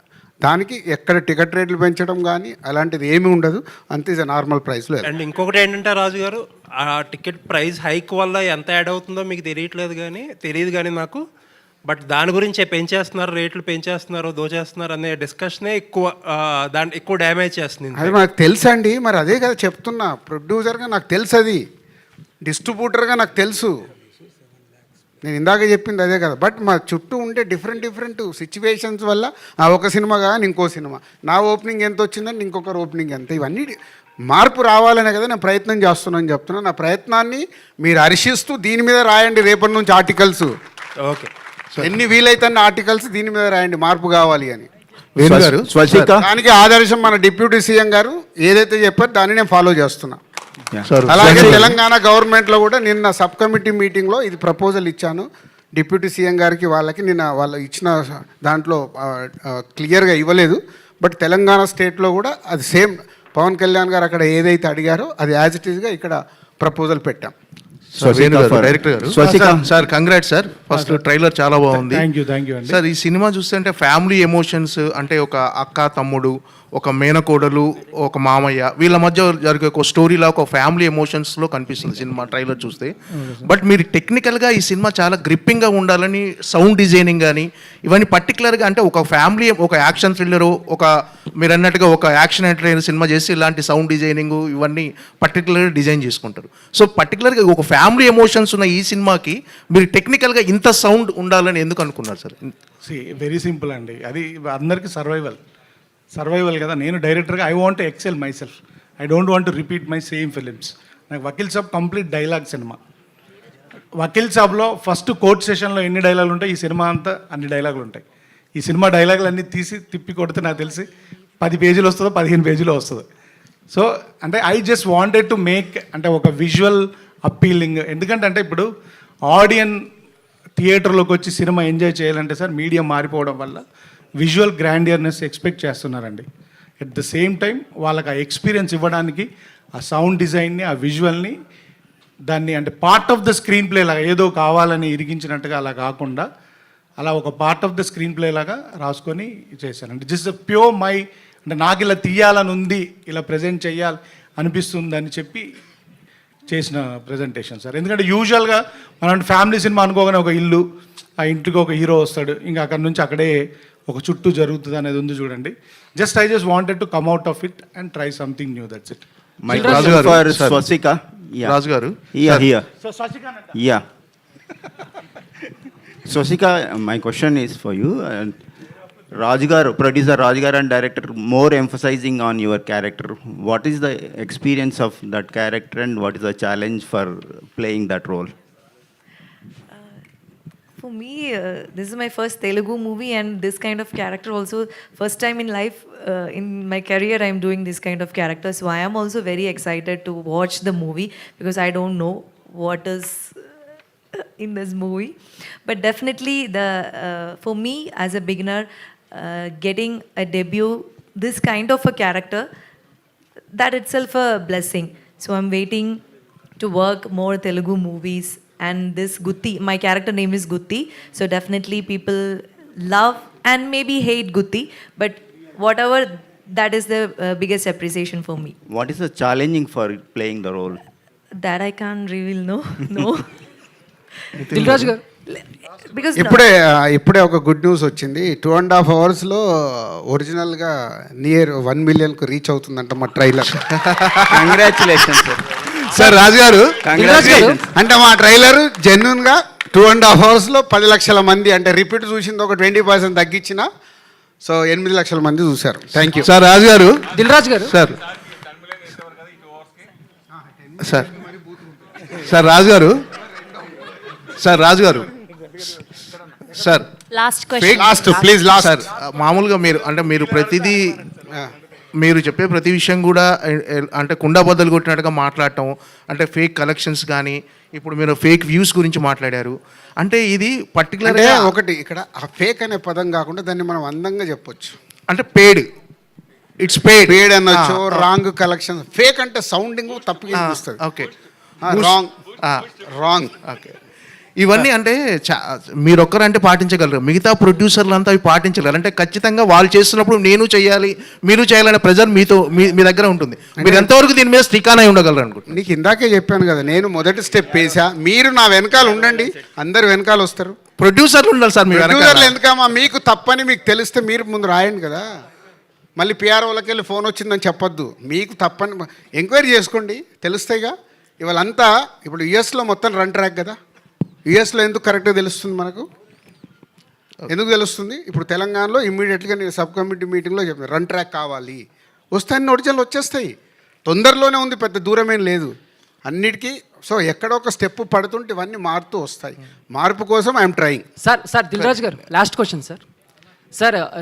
S2: దానికి ఎక్కడ టికెట్ రేట్లు పెంచడం కానీ అలాంటిది ఏమీ ఉండదు. అంతే నార్మల్ ప్రైస్లో.
S4: అండ్ ఇంకొకటి ఏంటంటే రాజు గారు, ఆ టికెట్ ప్రైస్ హైక్ వల్ల ఎంత యాడ్ అవుతుందో మీకు తెలియదు కానీ నాకు. బట్ దాని గురించే పెంచేస్తున్నారు, రేట్లు పెంచేస్తున్నారు, దోచేస్తున్నారు అనే డిస్కషనే ఎక్కువ డ్యామేజ్ చేస్తుంది.
S2: అది మనకు తెలుసు అండి. మరి అదే కదా చెప్తున్నా, ప్రొడ్యూసర్గా నాకు తెలుసు, అది డిస్ట్రిబ్యూటర్గా నాకు తెలుసు. నేను ఇందాక చెప్పింది అదే కదా. బట్ మా చుట్టూ ఉండే డిఫరెంట్ సిచ్యువేషన్స్ వల్ల ఒక సినిమా కానీ ఇంకో సినిమా, నా ఓపెనింగ్ ఎంత వచ్చిందని ఇంకొకరు ఓపెనింగ్ ఎంత, ఇవన్నీ మార్పు రావాలనే కదా నేను ప్రయత్నం చేస్తున్నాను చెప్తున్నాను. నా ప్రయత్నాన్ని మీరు హర్షిస్తూ దీని మీద రాయండి రేపటి నుంచి ఆర్టికల్స్.
S4: ఓకే,
S2: ఎన్ని వీలైతే ఆర్టికల్స్ దీని మీద రాయండి, మార్పు కావాలి అని. దానికి ఆదర్శం మన డిప్యూటీ సీఎం గారు ఏదైతే చెప్పారో దాన్ని నేను ఫాలో చేస్తున్నా. అలాగే తెలంగాణ గవర్నమెంట్లో కూడా నిన్న సబ్ కమిటీ మీటింగ్లో ఇది ప్రపోజల్ ఇచ్చాను డిప్యూటీ సీఎం గారికి. నిన్న వాళ్ళు ఇచ్చిన దాంట్లో క్లియర్గా ఇవ్వలేదు. బట్ తెలంగాణ స్టేట్లో కూడా అది సేమ్ పవన్ కళ్యాణ్ గారు అక్కడ ఏదైతే అడిగారో అది యాజ్ ఇట్ ఈస్గా ఇక్కడ ప్రపోజల్ పెట్టాం.
S16: డైరెక్టర్ గారు sir, congrats sir. First trailer చాలా బాగుంది.
S3: Thank you
S16: sir. ఈ సినిమా చూస్తుంటే ఫ్యామిలీ ఎమోషన్స్ అంటే ఒక అక్క తమ్ముడు, ఒక మేనకోడలు, ఒక మామయ్య, వీళ్ళ మధ్య జరిగే ఒక స్టోరీలా ఒక ఫ్యామిలీ ఎమోషన్స్లో కనిపిస్తుంది సినిమా ట్రైలర్ చూస్తే. బట్ మీరు టెక్నికల్గా ఈ సినిమా చాలా గ్రిప్పింగ్గా ఉండాలని సౌండ్ డిజైనింగ్ కానీ ఇవన్నీ పర్టికులర్గా అంటే ఒక ఫ్యామిలీ, ఒక యాక్షన్ థ్రిల్లరు, ఒక మీరు అన్నట్టుగా ఒక యాక్షన్ ఎంటర్టైనర్ సినిమా చేసి ఇలాంటి సౌండ్ డిజైనింగ్ ఇవన్నీ పర్టికులర్గా డిజైన్ చేసుకుంటారు. సో పర్టికులర్గా ఒక ఫ్యామిలీ ఎమోషన్స్ ఉన్న ఈ సినిమాకి మీరు టెక్నికల్గా ఇంత సౌండ్ ఉండాలని ఎందుకు అనుకున్నారు సార్?
S3: వెరీ సింపుల్ అండి, అది అందరికీ సర్వైవల్ కదా. నేను డైరెక్టర్గా I want to excel myself. I don't want to repeat my same films. నాకు వకీల్ సాబ్ కంప్లీట్ డైలాగ్ సినిమా. వకీల్ సాబ్లో ఫస్ట్ కోర్ట్ సెషన్లో ఎన్ని డైలాగులు ఉంటాయి, ఈ సినిమా అంతా అన్ని డైలాగులు ఉంటాయి. ఈ సినిమా డైలాగులు అన్నీ తీసి తిప్పి కొడితే నాకు తెలిసి 10 పేజీలు వస్తుందో 15 పేజీలో వస్తుంది. సో అంటే I just wanted to make అంటే ఒక విజువల్ అప్పీలింగ్. ఎందుకంటే ఇప్పుడు ఆడియన్ థియేటర్లోకి వచ్చి సినిమా ఎంజాయ్ చేయాలంటే సార్ మీడియం మారిపోవడం వల్ల విజువల్ గ్రాండియర్నెస్ ఎక్స్పెక్ట్ చేస్తున్నారండి. ఎట్ ద సేమ్ టైం వాళ్ళకి ఆ ఎక్స్పీరియన్స్ ఇవ్వడానికి ఆ సౌండ్ డిజైన్ని, ఆ విజువల్ని, దాన్ని అంటే part of the screen play లాగా ఏదో కావాలని ఇరిగించినట్టుగా అలా కాకుండా అలా ఒక part of the screen play లాగా రాసుకొని చేశాను. అంటే జస్ట్ ప్యూర్ మై, అంటే నాకు ఇలా తీయాలని ఉంది, ఇలా ప్రజెంట్ చేయాలి అనిపిస్తుంది అని చెప్పి చేసిన ప్రజెంటేషన్ సార్. ఎందుకంటే యూజువల్గా మనం ఫ్యామిలీ సినిమా అనుకోగానే ఒక ఇల్లు, ఆ ఇంటికి ఒక హీరో వస్తాడు, ఇంకా అక్కడ నుంచి అక్కడే ఒక చుట్టూ జరుగుతుంది అనేది ఉంది చూడండి. I just wanted to come out of it and try something new, that's it.
S13: My question for Swastika. Yeah.
S16: రాజు గారు
S13: Here. Yeah. Swastika, my question is for you. Rajgar, producer Rajgar and director more emphasizing on your character. What is the experience of that character and what is the challenge for playing that role?
S14: For me, this is my first Telugu movie and this kind of character also first time in life, in my career I am doing this kind of character. So I am also very excited to watch the movie because I don't know what is in this movie. But definitely for me as a beginner, getting a debut, this kind of a character, that itself a blessing. So I'm waiting to work more Telugu movies. And this Gutti, my character name is Gutti, so definitely people love and maybe hate Gutti, but whatever, that is the biggest appreciation for me.
S13: What is the challenging for playing the role?
S14: That I can't reveal, no.
S6: Dil Raju గారు,
S14: Because
S2: ఇప్పుడే ఒక good news వచ్చింది. 2.5 అవర్స్లో ఒరిజినల్గా near 1 మిలియన్కు reach అవుతుందంట మా trailer.
S13: Congratulations, sir.
S2: Sir రాజు గారు,
S13: Congratulations.
S2: అంటే మా ట్రైలర్ జెన్యున్గా 2.5 అవర్స్లో 10 లక్షల మంది, అంటే రిపీట్ చూసింది ఒక 20% తగ్గించిన, సో 8 లక్షల మంది చూశారు. Thank you
S16: sir. రాజు గారు,
S6: దిల్రాజు గారు,
S16: సార్ సార్ సార్ రాజు గారు, సార్ రాజు గారు, sir
S2: last please last.
S16: Sir మామూలుగా మీరు ప్రతిదీ మీరు చెప్పే ప్రతి విషయం కూడా అంటే కుండా బద్దలు కొట్టినట్టుగా మాట్లాడటం, అంటే ఫేక్ కలెక్షన్స్ కానీ, ఇప్పుడు మీరు ఫేక్ వ్యూస్ గురించి మాట్లాడారు. అంటే ఇది పర్టికులర్గా
S2: ఒకటి ఇక్కడ ఆ ఫేక్ అనే పదం కాకుండా దాన్ని మనం అందంగా చెప్పొచ్చు.
S16: అంటే పేడ్, ఇట్స్
S2: పేడ్ అనొచ్చు, రాంగ్ కలెక్షన్. ఫేక్ అంటే సౌండింగ్ తప్పుగా చూస్తుంది.
S16: Okay,
S2: wrong.
S16: ఓకే, ఇవన్నీ అంటే మీరు ఒక్కరంటే పాటించగలరు, మిగతా ప్రొడ్యూసర్లు అంతా అవి పాటించగలరు. అంటే ఖచ్చితంగా వాళ్ళు చేస్తున్నప్పుడు నేను చేయాలి, మీరు చేయాలనే ప్రెజర్ మీ దగ్గర ఉంటుంది. మీరు ఎంతవరకు దీని మీద స్టిక్ అయి ఉండగలరు అనుకుంటున్నాను.
S2: నీకు ఇందాకే చెప్పాను కదా, నేను మొదటి స్టెప్ వేసా, మీరు నా వెనకాల ఉండండి, అందరు వెనకాల వస్తారు.
S16: ప్రొడ్యూసర్లు ఉండాలి సార్, మీ
S2: ప్రొడ్యూసర్లు ఎందుకమ్మా, మీకు తప్పని మీకు తెలిస్తే మీరు ముందు రాయండి కదా. మళ్ళీ పిఆర్ఓలకి వెళ్ళి ఫోన్ వచ్చిందని చెప్పొద్దు. మీకు తప్పని ఎంక్వైరీ చేసుకోండి, తెలుస్తాయిగా. ఇవాళంతా ఇప్పుడు యుఎస్లో మొత్తం రన్ ట్రాక్ కదా. యుఎస్లో ఎందుకు కరెక్ట్గా తెలుస్తుంది మనకు, ఎందుకు తెలుస్తుంది? ఇప్పుడు తెలంగాణలో ఇమ్మీడియట్గా నేను సబ్ కమిటీ మీటింగ్లో చెప్పాను, రన్ ట్రాక్ కావాలి, వస్తాయని ఒరిజినల్ వచ్చేస్తాయి. తొందరలోనే ఉంది, పెద్ద దూరమేం లేదు అన్నిటికీ. సో ఎక్కడో ఒక స్టెప్ పడుతుంటే ఇవన్నీ మారుతూ వస్తాయి. మార్పు కోసం ఐఎమ్ ట్రయింగ్.
S6: సార్ దిల్రాజు గారు, లాస్ట్ క్వశ్చన్ సార్.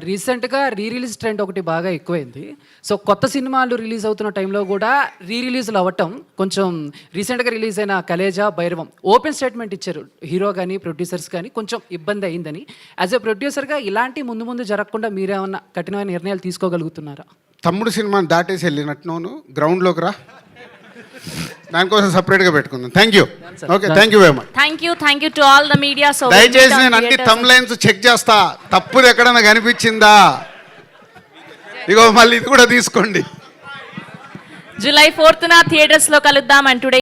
S6: రీసెంట్గా రిలీజ్ ట్రెండ్ ఒకటి బాగా ఎక్కువైంది. సో కొత్త సినిమాలు రిలీజ్ అవుతున్న టైంలో కూడా రిలీజ్లు అవ్వటం, కొంచెం రీసెంట్గా రిలీజ్ అయిన కలేజా, భైరవం ఓపెన్ స్టేట్మెంట్ ఇచ్చారు హీరో కానీ ప్రొడ్యూసర్స్ కానీ, కొంచెం ఇబ్బంది అయిందని. యాజ్ ఎ ప్రొడ్యూసర్గా ఇలాంటి ముందు జరగకుండా మీరేమన్నా కఠినమైన నిర్ణయాలు తీసుకోగలుగుతున్నారా?
S2: తమ్ముడు సినిమాని దాటేసి వెళ్ళినట్టును గ్రౌండ్లోకి రా, దానికోసం సపరేట్గా పెట్టుకుందాం. Thank you. Okay, thank you very much.
S10: Thank you to all the media. So
S2: దయచేసి నేను అన్ని థంబ్ లైన్స్ చెక్ చేస్తా, తప్పుది ఎక్కడన్నా కనిపించిందా, ఇగో మళ్ళీ ఇది కూడా తీసుకోండి.
S10: July 4th థియేటర్స్ లో కలుద్దాం. And today